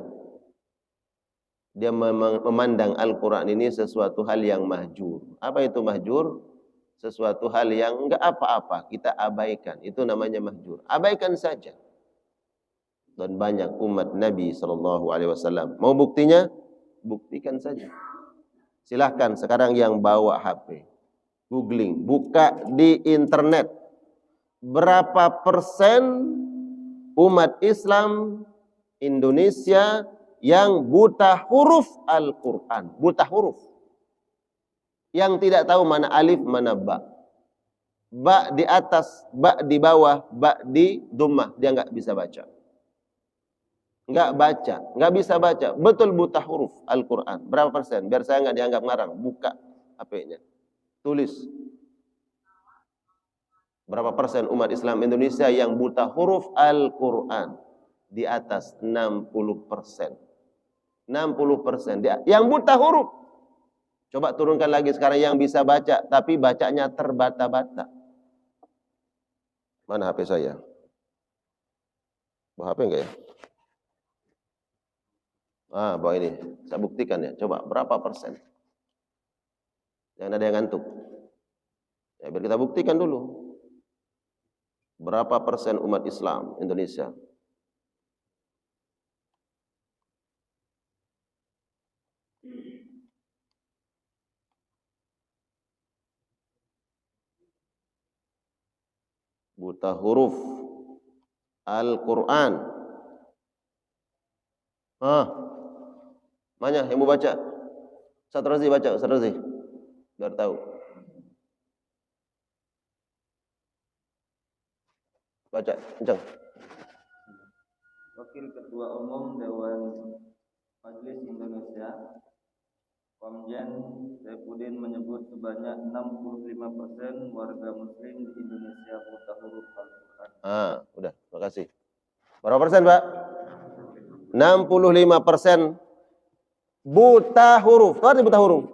[SPEAKER 1] Dia memandang Al-Quran ini sesuatu hal yang mahjur. Apa itu mahjur? Sesuatu hal yang enggak apa-apa, kita abaikan. Itu namanya mahjur. Abaikan saja. Dan banyak umat Nabi SAW. Mau buktinya? Buktikan saja. Silahkan sekarang yang bawa HP, googling, buka di internet. Berapa persen umat Islam Indonesia yang buta huruf Al-Quran? Buta huruf. Yang tidak tahu mana alif, mana ba. Ba di atas, ba di bawah, ba di dhammah. Dia enggak bisa baca. Enggak baca, enggak bisa baca. Betul buta huruf Al-Quran. Berapa persen? Biar saya enggak dianggap ngarang. Buka HP-nya. Tulis. Berapa persen umat Islam Indonesia yang buta huruf Al-Quran? Di atas 60%. 60%. Yang buta huruf. Coba turunkan lagi sekarang yang bisa baca, tapi bacanya terbata-bata. Mana HP saya? Bawa HP enggak ya? Bawa ini. Saya buktikan ya. Coba berapa persen? Jangan ada yang ngantuk. Ya, biar kita buktikan dulu. Berapa persen umat Islam Indonesia? Buta huruf Al-Quran. Mana yang mau baca? Ustaz Razi baca, Ustaz Razi. Biar tahu. Baca, kencang.
[SPEAKER 2] Wakil Ketua Umum Dewan Majelis Indonesia, Komjen Saifuddin menyebut sebanyak 65% warga Muslim di Indonesia buta huruf Al-Quran.
[SPEAKER 1] Udah, makasih. Berapa persen, Pak? 65% buta huruf. Tahu arti buta huruf?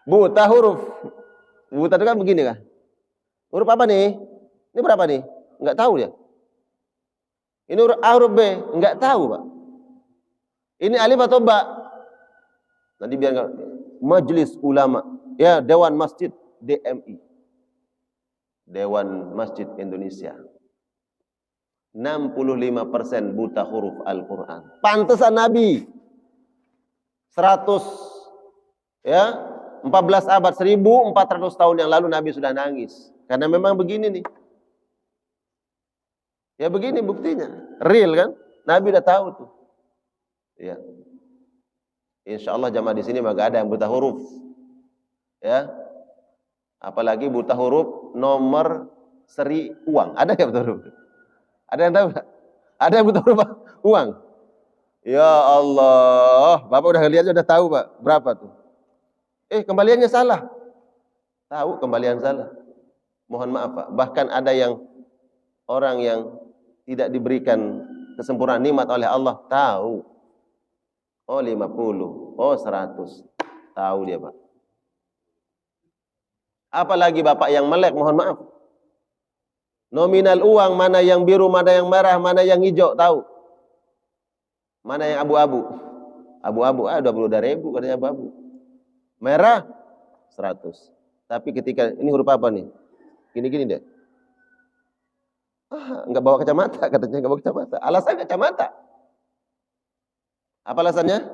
[SPEAKER 1] Buta huruf. Buta itu kan begini kan? Huruf apa nih? Ini berapa nih? Enggak tahu dia. Ini huruf A, huruf B, enggak tahu, Pak. Ini alif atau ba? Nanti biar enggak. Majelis Ulama, ya, Dewan Masjid, DMI. Dewan Masjid Indonesia. 65% buta huruf Al-Quran. Pantesan Nabi 100 ya 14 abad 1400 tahun yang lalu Nabi sudah nangis. Karena memang begini nih. Ya begini buktinya. Real kan? Nabi udah tahu tuh. Ya. Insya Allah jamaah di sini mah gak ada yang buta huruf. Ya. Apalagi buta huruf nomor seri uang. Ada nggak buta huruf? Ada yang tahu nggak? Ada yang buta huruf uang? Ya Allah, Bapak udah lihat udah tahu Pak berapa tuh? Kembaliannya salah. Tahu kembalian salah. Mohon maaf Pak. Bahkan ada yang orang yang tidak diberikan kesempurnaan nikmat oleh Allah tahu. Oh 50, oh 100. Tahu dia Pak. Apalagi Bapak yang melek, mohon maaf. Nominal uang, mana yang biru, mana yang merah, mana yang hijau, tahu. Mana yang abu-abu. Abu-abu, 22.000 katanya abu-abu. Merah, 100. Tapi ketika, ini huruf apa nih? Gini-gini deh. Enggak bawa kacamata, katanya enggak bawa kacamata. Alasan kacamata. Apa alasannya?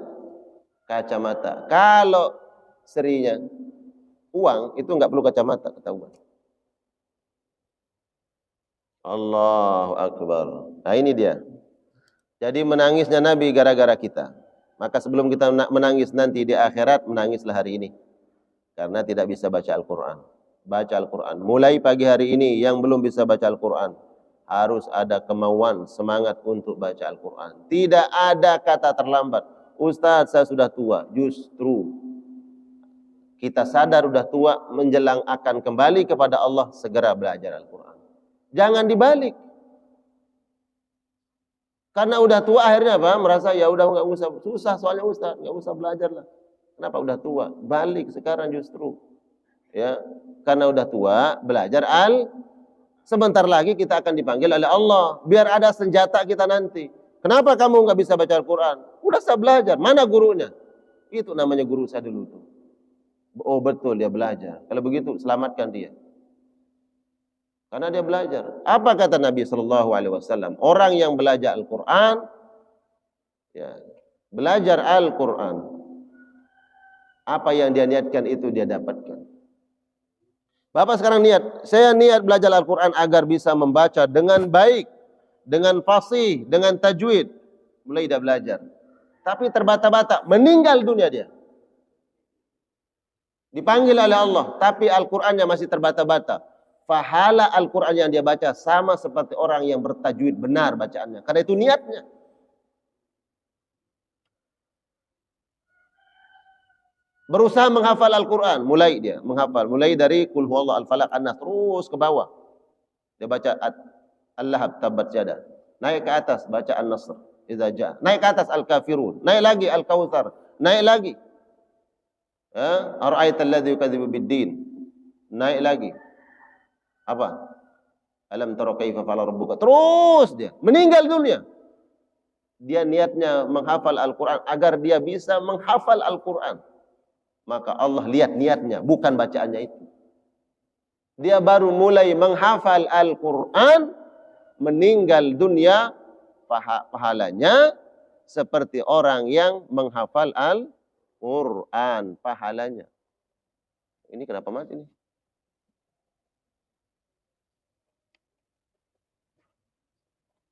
[SPEAKER 1] Kacamata. Kalau serinya uang itu enggak perlu kacamata, ketahuan. Allahu Akbar. Nah ini dia. Jadi menangisnya Nabi gara-gara kita. Maka sebelum kita menangis nanti di akhirat, menangislah hari ini. Karena tidak bisa baca Al-Quran. Baca Al-Quran. Mulai pagi hari ini yang belum bisa baca Al-Quran, harus ada kemauan, semangat untuk baca Al-Quran. Tidak ada kata terlambat. Ustaz, saya sudah tua. Justru kita sadar sudah tua, menjelang akan kembali kepada Allah, segera belajar Al-Quran. Jangan dibalik. Karena udah tua akhirnya apa? Merasa ya udah nggak usah, susah soalnya Ustaz, nggak usah belajar lah. Kenapa udah tua? Balik sekarang justru. Ya, karena udah tua, belajar sebentar lagi kita akan dipanggil oleh Allah. Biar ada senjata kita nanti. Kenapa kamu nggak bisa baca Al-Quran? Udah saya belajar. Mana gurunya? Itu namanya guru saya dulu tuh. Oh betul dia belajar. Kalau begitu selamatkan dia. Karena dia belajar. Apa kata Nabi Shallallahu Alaihi Wasallam? Orang yang belajar Al-Quran, ya, belajar Al-Quran, apa yang dia niatkan itu dia dapatkan. Bapak sekarang niat, saya niat belajar Al-Quran agar bisa membaca dengan baik, dengan fasih, dengan tajwid. Mulai dia belajar. Tapi terbata-bata, meninggal dunia dia. Dipanggil oleh Allah, tapi Al-Qurannya masih terbata-bata. Pahala Al-Quran yang dia baca sama seperti orang yang bertajwid benar bacaannya. Karena itu niatnya. Berusaha menghafal Al-Quran. Mulai dia menghafal. Mulai dari Qul huwallahu al-falaq an-nas terus ke bawah. Dia baca Al-Lahab tabat yada. Naik ke atas baca An-Nasr idza jaa. Naik ke atas Al-Kafirun. Naik lagi Al-Kautsar. Naik lagi. Ara'aita alladzi yukadzibu bid-din. Naik lagi. Apa? Alam tara kaifa fa'ala rabbuka. Terus dia meninggal dunia. Dia niatnya menghafal Al-Quran agar dia bisa menghafal Al-Quran. Maka Allah lihat niatnya, bukan bacaannya itu. Dia baru mulai menghafal Al-Quran, meninggal dunia, pahalanya seperti orang yang menghafal Al-Quran, pahalanya. Ini kenapa mati nih?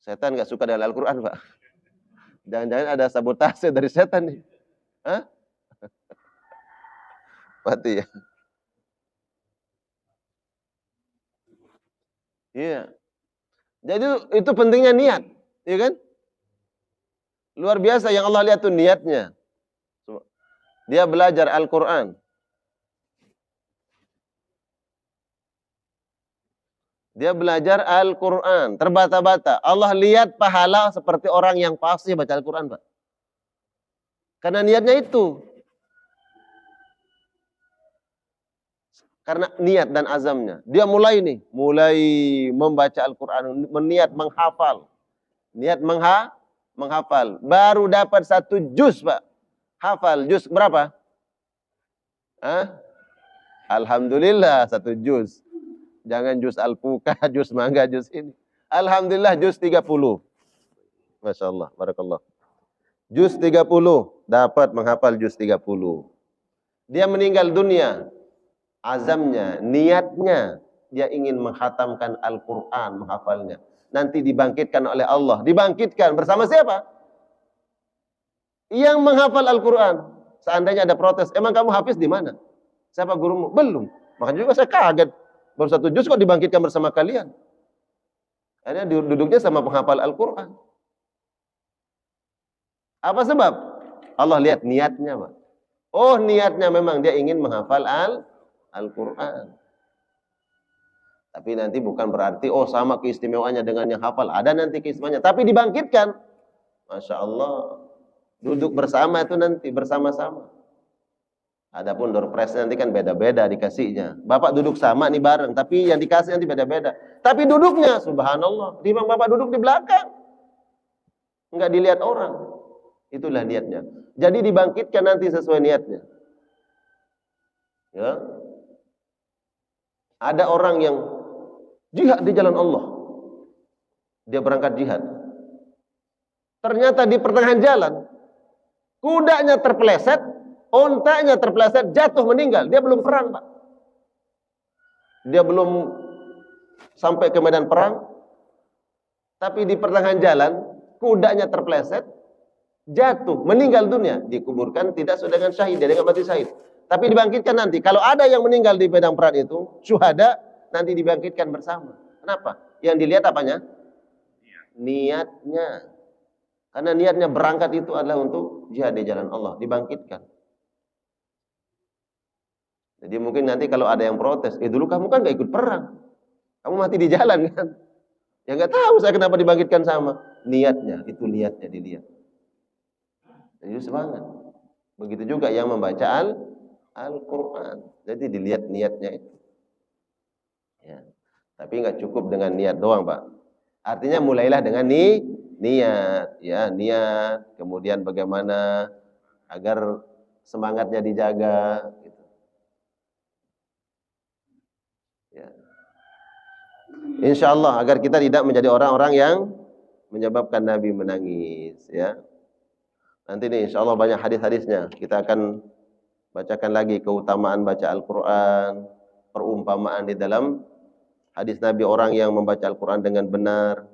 [SPEAKER 1] Setan nggak suka dengan Al-Quran, Pak. Jangan-jangan ada sabotase dari setan nih. Hah? Mati ya. Iya. Jadi itu pentingnya niat. Iya kan? Luar biasa yang Allah lihat tuh niatnya. Dia belajar Al-Quran. Dia belajar Al-Quran, terbata-bata. Allah lihat pahala seperti orang yang fasih baca Al-Quran, Pak. Karena niatnya itu. Karena niat dan azamnya. Dia mulai membaca Al-Quran, niat menghafal. Niat menghafal. Baru dapat 1 juz, Pak. Hafal juz berapa? Hah? Alhamdulillah 1 juz. Jangan juz alpuka, juz mangga, juz ini. Alhamdulillah juz 30. Masya Allah, barakallah. Juz 30. Dapat menghafal juz 30. Dia meninggal dunia. Azamnya, niatnya, dia ingin menghatamkan Al-Quran, menghafalnya. Nanti dibangkitkan oleh Allah. Dibangkitkan bersama siapa? Yang menghafal Al-Quran. Seandainya ada protes, emang kamu hafiz di mana? Siapa gurumu? Belum. Makanya juga saya kaget. Baru 1 juz kok dibangkitkan bersama kalian. Akhirnya duduknya sama penghafal Al-Quran. Apa sebab? Allah lihat niatnya, Pak. Oh, niatnya memang dia ingin menghafal Al-Quran. Tapi nanti bukan berarti, oh sama keistimewaannya dengan yang hafal. Ada nanti keistimewaannya. Tapi dibangkitkan. Masya Allah. Duduk bersama itu nanti, bersama-sama. Adapun door prize nanti kan beda-beda dikasihnya. Bapak duduk sama nih bareng, tapi yang dikasih nanti beda-beda. Tapi duduknya, subhanallah, timbang Bapak duduk di belakang. Enggak dilihat orang. Itulah niatnya. Jadi dibangkitkan nanti sesuai niatnya. Ya. Ada orang yang jihad di jalan Allah. Dia berangkat jihad. Ternyata di pertengahan jalan, kudanya terpeleset, ontanya terpeleset, jatuh meninggal. Dia belum perang, Pak. Dia belum sampai ke medan perang. Tapi di pertengahan jalan, kudanya terpeleset, jatuh, meninggal dunia. Dikuburkan tidak sesuai dengan syahid, dia dengan mati syahid. Tapi dibangkitkan nanti. Kalau ada yang meninggal di medan perang itu, syuhada, nanti dibangkitkan bersama. Kenapa? Yang dilihat apanya? Niatnya. Karena niatnya berangkat itu adalah untuk jihad di jalan Allah, dibangkitkan. Jadi mungkin nanti kalau ada yang protes, dulu kamu kan gak ikut perang, kamu mati di jalan kan? Ya gak tahu saya kenapa dibangkitkan sama. Niatnya, itu niatnya dilihat. Jadi semangat. Begitu juga yang membaca Al-Quran. Jadi dilihat niatnya itu. Ya. Tapi nggak cukup dengan niat doang, Pak. Artinya mulailah dengan niat, ya niat. Kemudian bagaimana agar semangatnya dijaga. Gitu. Ya. Insya Allah agar kita tidak menjadi orang-orang yang menyebabkan Nabi menangis. Ya. Nanti nih insya Allah banyak hadis-hadisnya. Kita akan bacakan lagi keutamaan baca Al-Quran, perumpamaan di dalam hadis Nabi orang yang membaca Al-Quran dengan benar.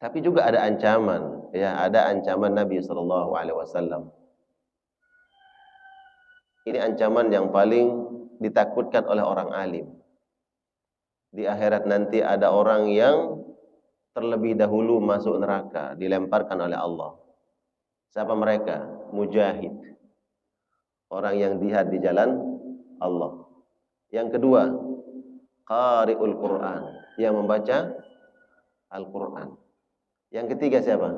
[SPEAKER 1] Tapi juga ada ancaman, ya ada ancaman Nabi SAW. Ini ancaman yang paling ditakutkan oleh orang alim. Di akhirat nanti ada orang yang terlebih dahulu masuk neraka, dilemparkan oleh Allah. Siapa mereka? Mujahid. Orang yang jihad di jalan Allah. Yang kedua, qari'ul Quran, yang membaca Al-Quran. Yang ketiga siapa?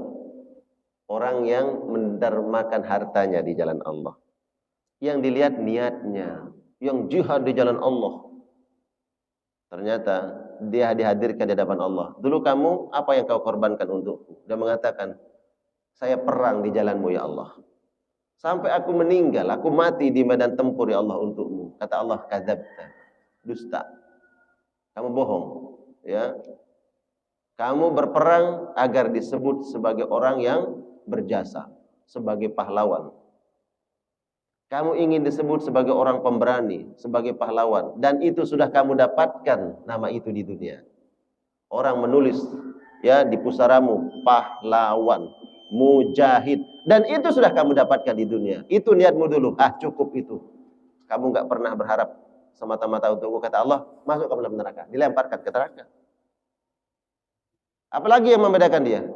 [SPEAKER 1] Orang yang mendermakan hartanya di jalan Allah. Yang dilihat niatnya, yang jihad di jalan Allah. Ternyata dia dihadirkan di hadapan Allah. Dulu kamu apa yang kau korbankan untukku? Dia mengatakan, saya perang di jalanmu ya Allah. Sampai aku meninggal, aku mati di medan tempur ya Allah untukmu. Kata Allah, kadzabta, dusta. Kamu bohong, ya. Kamu berperang agar disebut sebagai orang yang berjasa, sebagai pahlawan. Kamu ingin disebut sebagai orang pemberani, sebagai pahlawan, dan itu sudah kamu dapatkan nama itu di dunia. Orang menulis ya di pusaramu pahlawan, mujahid, dan itu sudah kamu dapatkan di dunia. Itu niatmu dulu. Cukup itu. Kamu nggak pernah berharap semata-mata untukku, kata Allah, masuk ke dalam neraka, dilemparkan ke neraka. Apalagi yang membedakan dia?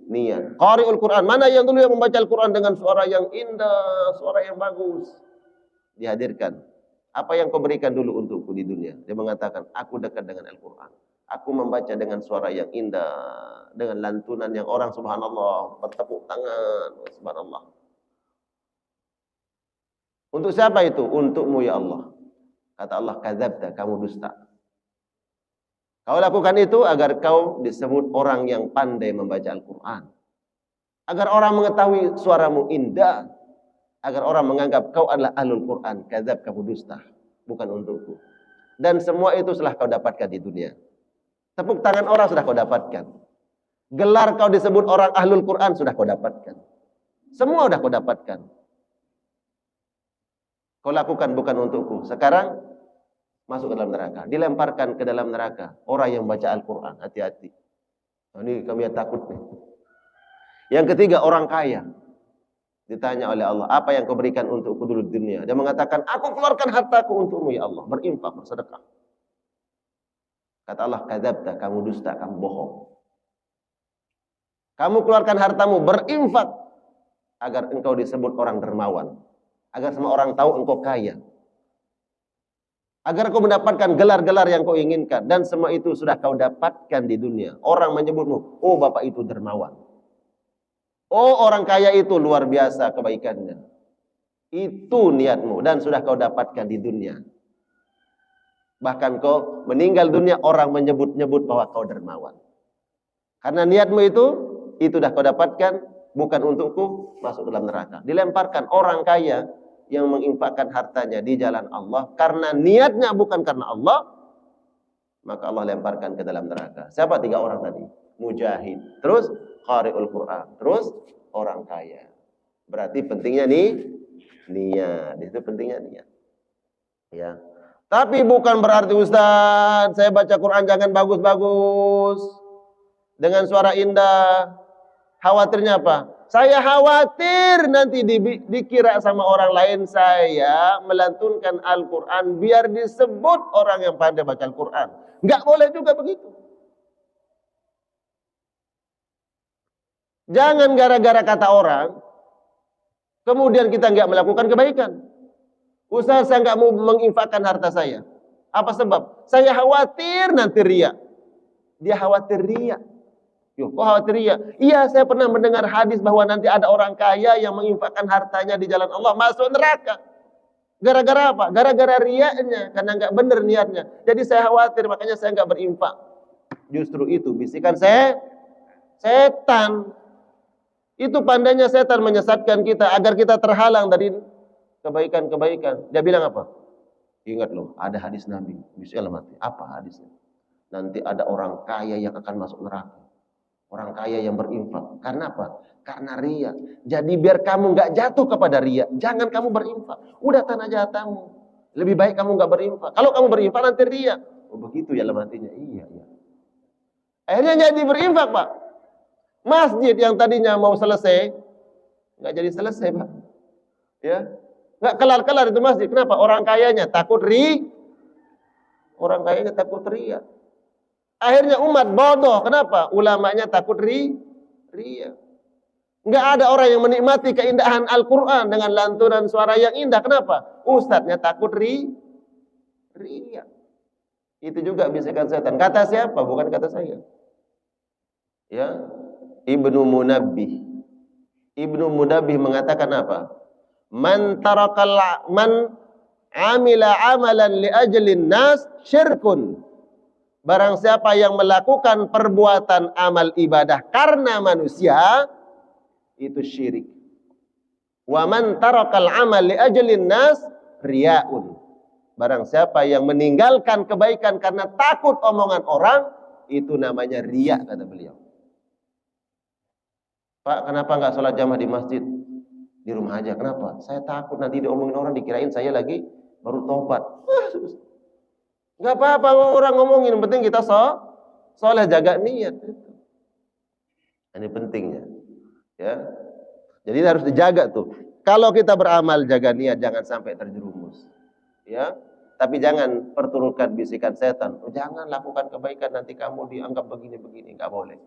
[SPEAKER 1] Niat. Qari'ul Quran. Mana yang dulu yang membaca Al-Quran dengan suara yang indah, suara yang bagus? Dihadirkan. Apa yang kau berikan dulu untukku di dunia? Dia mengatakan, aku dekat dengan Al-Quran. Aku membaca dengan suara yang indah, dengan lantunan yang orang subhanallah bertepuk tangan, subhanallah. Untuk siapa itu? Untukmu ya Allah. Kata Allah, kadzabta, kamu dusta. Kau lakukan itu agar kau disebut orang yang pandai membaca Al-Quran. Agar orang mengetahui suaramu indah. Agar orang menganggap kau adalah ahlul Quran. Kadzab, kamu dusta. Bukan untukku. Dan semua itu telah kau dapatkan di dunia. Tepuk tangan orang sudah kau dapatkan. Gelar kau disebut orang ahlul Quran sudah kau dapatkan. Semua sudah kau dapatkan. Kau lakukan bukan untukku. Sekarang masuk ke dalam neraka. Dilemparkan ke dalam neraka. Orang yang baca Al-Quran. Hati-hati. Ini kami takut nih. Yang ketiga, orang kaya. Ditanya oleh Allah, apa yang kau berikan untukku dulu di dunia? Dia mengatakan, aku keluarkan hartaku untukmu ya Allah. Berinfak, bersedekah. Kata Allah, kadzabta, kamu dusta, kamu bohong. Kamu keluarkan hartamu, berinfak. Agar engkau disebut orang dermawan. Agar semua orang tahu engkau kaya. Agar kau mendapatkan gelar-gelar yang kau inginkan. Dan semua itu sudah kau dapatkan di dunia. Orang menyebutmu, oh bapak itu dermawan. Oh orang kaya itu luar biasa kebaikannya. Itu niatmu dan sudah kau dapatkan di dunia. Bahkan kau meninggal dunia orang menyebut-nyebut bahwa kau dermawan. Karena niatmu itu sudah kau dapatkan bukan untukku, masuk dalam neraka. Dilemparkan orang kaya yang menginfakkan hartanya di jalan Allah karena niatnya bukan karena Allah, maka Allah lemparkan ke dalam neraka. Siapa 3 orang tadi? Mujahid, terus qari'ul Quran, terus orang kaya. Berarti pentingnya niat. Itu pentingnya niat. Ya. Tapi bukan berarti Ustaz, saya baca Quran jangan bagus-bagus dengan suara indah. Khawatirnya apa? Saya khawatir nanti dikira sama orang lain saya melantunkan Al-Quran biar disebut orang yang pandai baca Al-Quran. Enggak boleh juga begitu. Jangan gara-gara kata orang, kemudian kita enggak melakukan kebaikan. Ustaz, saya enggak mau menginfakkan harta saya. Apa sebab? Saya khawatir nanti riya. Dia khawatir riya. Kok khawatir riya? Iya, saya pernah mendengar hadis bahwa nanti ada orang kaya yang menginfakkan hartanya di jalan Allah masuk neraka. Gara-gara apa? Gara-gara riyanya, karena enggak benar niatnya. Jadi saya khawatir, makanya saya enggak berinfak. Justru itu bisikan setan. Itu pandainya setan menyesatkan kita agar kita terhalang dari kebaikan-kebaikan. Dia bilang apa? Ingat loh, ada hadis Nabi. Bisa mati. Apa hadisnya? Nanti ada orang kaya yang akan masuk neraka. Orang kaya yang berinfak. Karena apa? Karena riya. Jadi biar kamu nggak jatuh kepada riya, jangan kamu berinfak. Udah tanah jatamu. Lebih baik kamu nggak berinfak. Kalau kamu berinfak nanti riya. Oh begitu ya lematinya. Iya. Akhirnya jadi berinfak, Pak. Masjid yang tadinya mau selesai, nggak jadi selesai, Pak. Ya, nggak kelar-kelar itu masjid. Kenapa? Orang kayanya takut riya. Akhirnya umat bodoh. Kenapa? Ulamanya takut riya. Nggak ada orang yang menikmati keindahan Al-Quran dengan lantunan suara yang indah. Kenapa? Ustadznya takut riya. Itu juga bisikan setan. Kata siapa? Bukan kata saya. Ya. Ibnu Munabbih mengatakan apa? Man amila amalan li ajlin nas syirkun. Barang siapa yang melakukan perbuatan amal ibadah karena manusia, itu syirik. Wa man tarakal amal li ajlin nas riyaun. Barang siapa yang meninggalkan kebaikan karena takut omongan orang, itu namanya riya, kata beliau. Pak, kenapa nggak sholat jamaah di masjid? Di rumah aja. Kenapa? Saya takut nanti diomongin orang, dikirain saya lagi baru tobat. Nggak apa-apa orang ngomongin, yang penting kita soleh, jaga niat. Ini pentingnya. Ya. Jadi harus dijaga tuh. Kalau kita beramal, jaga niat, jangan sampai terjerumus. Ya. Tapi jangan perturutkan bisikan setan. Jangan lakukan kebaikan, nanti kamu dianggap begini-begini. Enggak boleh.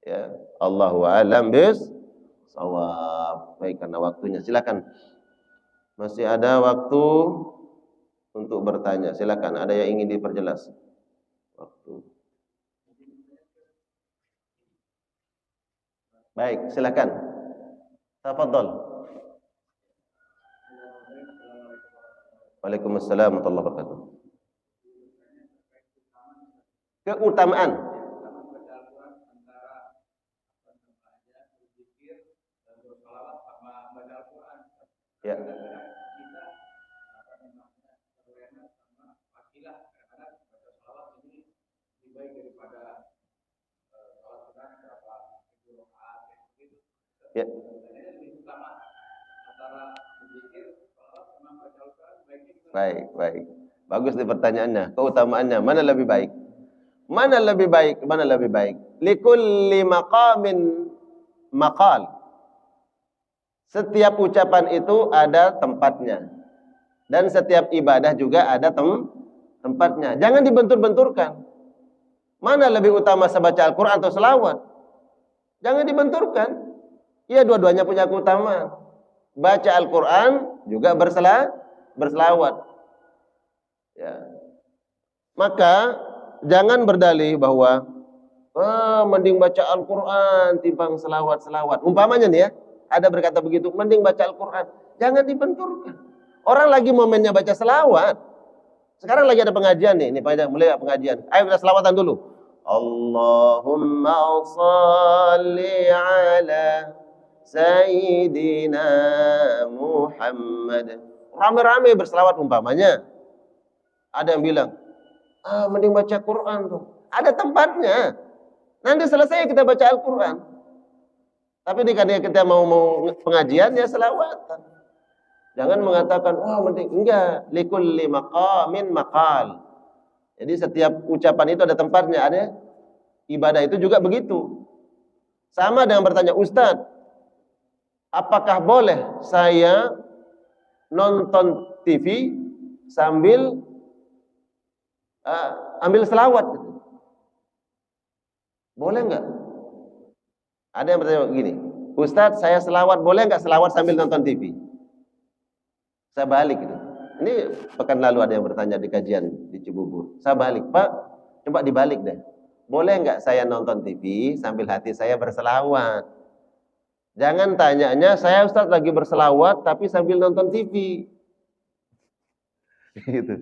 [SPEAKER 1] Ya, Allahu a'lam bissawab. Baik, karena waktunya. Silakan. Masih ada waktu untuk bertanya. Silakan. Ada yang ingin diperjelas? Waktu. Baik, silakan. Tafadhol. Waalaikumsalam warahmatullahi wabarakatuh. Keutamaan. Ya. Ya. Baik, baik. Bagus nih pertanyaannya. Keutamaannya mana lebih baik? Mana lebih baik? Mana lebih baik? Likulli maqamin maqal. Setiap ucapan itu ada tempatnya. Dan setiap ibadah juga ada tempatnya. Jangan dibentur-benturkan. Mana lebih utama sebaca Al-Quran atau selawat? Jangan dibenturkan. Ya, dua-duanya punya keutamaan. Baca Al-Quran juga berselawat. Ya. Maka jangan berdalih bahwa mending baca Al-Quran timbang selawat-selawat. Umpamanya nih ya, ada berkata begitu, mending baca Al-Quran. Jangan dibenturkan. Orang lagi momennya baca selawat. Sekarang lagi ada pengajian nih, ini mulai pengajian. Ayo kita selawatan dulu. Allahumma salli ala Sayyidina Muhammad. Rame-rame berselawat umpamanya. Ada yang bilang, mending baca Quran tuh. Ada tempatnya. Nanti selesai kita baca Al-Quran. Tapi ketika kita mau pengajian ya selawatan. Jangan mengatakan, mending enggak. Likulli maqamin maqal. Jadi setiap ucapan itu ada tempatnya. Ada ibadah itu juga begitu. Sama dengan bertanya, Ustadz, apakah boleh saya nonton TV sambil ambil selawat? Boleh enggak? Ada yang bertanya begini, Ustadz, saya selawat, boleh enggak selawat sambil nonton TV? Saya balik gitu. Ini pekan lalu ada yang bertanya di kajian di Cibubur. Saya balik, Pak, coba dibalik deh. Boleh enggak saya nonton TV sambil hati saya berselawat? Jangan tanyanya, saya Ustadz lagi berselawat tapi sambil nonton TV. Gitu.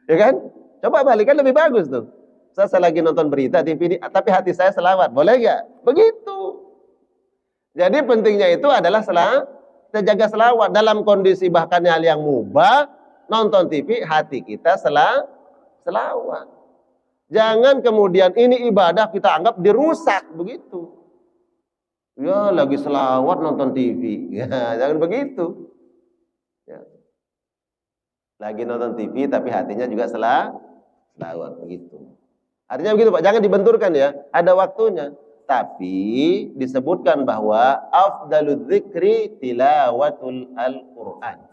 [SPEAKER 1] Ya kan? Coba balik, kan lebih bagus tuh. Saya lagi nonton berita TV ini, tapi hati saya selawat. Boleh enggak? Begitu. Jadi pentingnya itu adalah kita jaga selawat. Dalam kondisi bahkan hal yang mubah, nonton TV, hati kita selawat. Jangan kemudian ini ibadah kita anggap dirusak begitu. Ya lagi selawat nonton TV. Ya, jangan begitu. Ya. Lagi nonton TV tapi hatinya juga selawat begitu. Artinya begitu Pak, jangan dibenturkan ya. Ada waktunya. Tapi disebutkan bahwa afdalul dzikri tilawatul Al-Qur'an.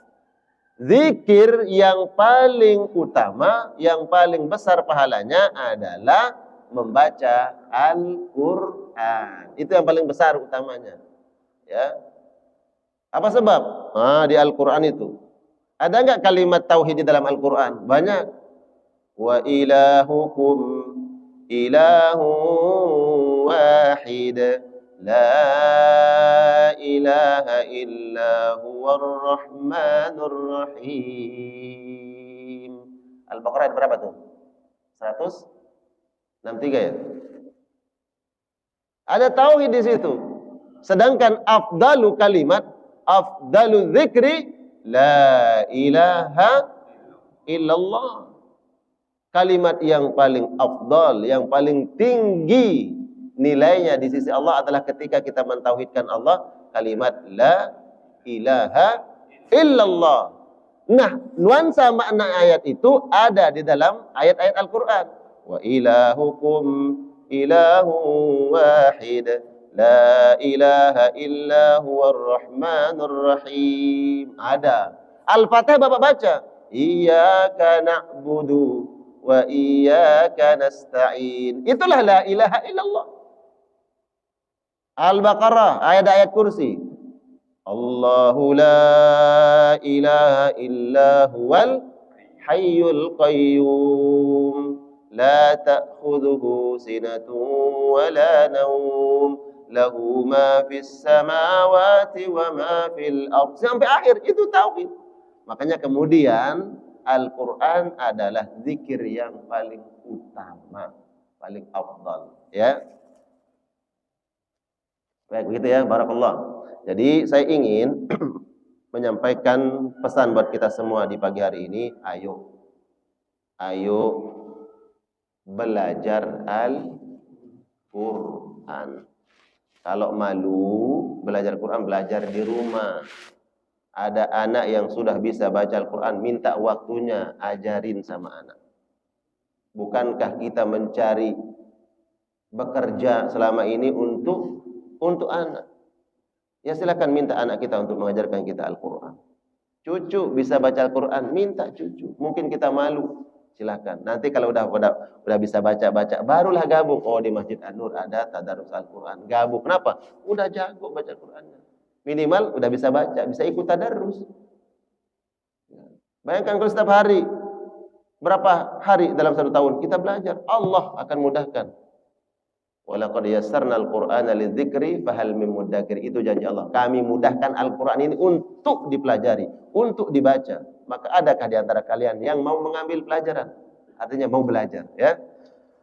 [SPEAKER 1] Zikir yang paling utama, yang paling besar pahalanya adalah membaca Al-Quran. Itu yang paling besar utamanya. Ya. Apa sebab? Di Al-Quran itu. Ada enggak kalimat tauhid di dalam Al-Quran? Banyak. Wa ilahukum ilahu wahid. La ilaha illa huwar rahmanur rahim. Al-Baqarah ayat berapa tuh? 163 ya? Ada tauhid di situ. Sedangkan afdalu kalimat, afdalu dzikri la ilaha illallah. Kalimat yang paling afdal, yang paling tinggi nilainya di sisi Allah adalah ketika kita mentauhidkan Allah, kalimat la ilaha illallah. Nah, nuansa makna ayat itu ada di dalam ayat-ayat Al-Quran. Wa ilahukum ilahu wahid, la ilaha illa huwar rahmanur rahim. Ada. Al-Fatihah Bapak baca. iyyaka na'budu wa iyyaka nasta'in. Itulah la ilaha illallah. Al-Baqarah, ayat-ayat kursi. Allahu la ilaha illa huwal hayyul qayyum la ta'khudhuhu sinatun wa la nawm lahu ma fis samawati wa ma fil ardh. Sampai akhir itu tauhid. Makanya kemudian Al-Qur'an adalah zikir yang paling utama, paling afdal, ya. Baik, begitu ya, barakallah. Jadi saya ingin menyampaikan pesan buat kita semua di pagi hari ini, ayo belajar Al-Qur'an. Kalau malu belajar Quran, belajar di rumah. Ada anak yang sudah bisa baca Al-Quran, minta waktunya, ajarin sama anak. Bukankah kita mencari bekerja selama ini untuk anak? Ya silakan minta anak kita untuk mengajarkan kita Al-Quran. Cucu bisa baca Al-Quran, minta cucu. Mungkin kita malu, silakan. Nanti kalau udah bisa baca, barulah gabung. Oh, di Masjid An-Nur ada tadarus Al-Quran. Gabung. Kenapa? Udah jago baca Al-Qurannya. Minimal udah bisa baca, bisa ikut tadarus. Bayangkan kalau setiap hari, berapa hari dalam 1 tahun kita belajar, Allah akan mudahkan. Walaqad yassarnal Qur'ana lidzikri fahal mim mudzakir. Itu janji Allah. Kami mudahkan Al-Qur'an ini untuk dipelajari, untuk dibaca. Maka adakah di antara kalian yang mau mengambil pelajaran? Artinya mau belajar, ya.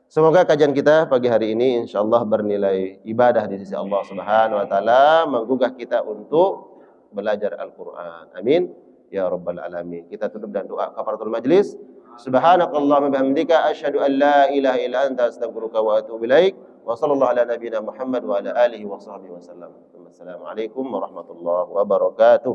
[SPEAKER 1] Semoga kajian kita pagi hari ini insyaallah bernilai ibadah di sisi Allah Subhanahu wa taala, menggugah kita untuk belajar Al-Qur'an. Amin ya rabbal alamin. Kita tutup dengan doa kafaratul majlis. Subhanakallahumma bihamdika asyhadu an la ilaha illa anta astaghfiruka wa atubu ilaik. Wa sallallahu ala nabiyyina Muhammad wa ala alihi wa sahbihi wasallam. Wassalamualaikum warahmatullahi wabarakatuh.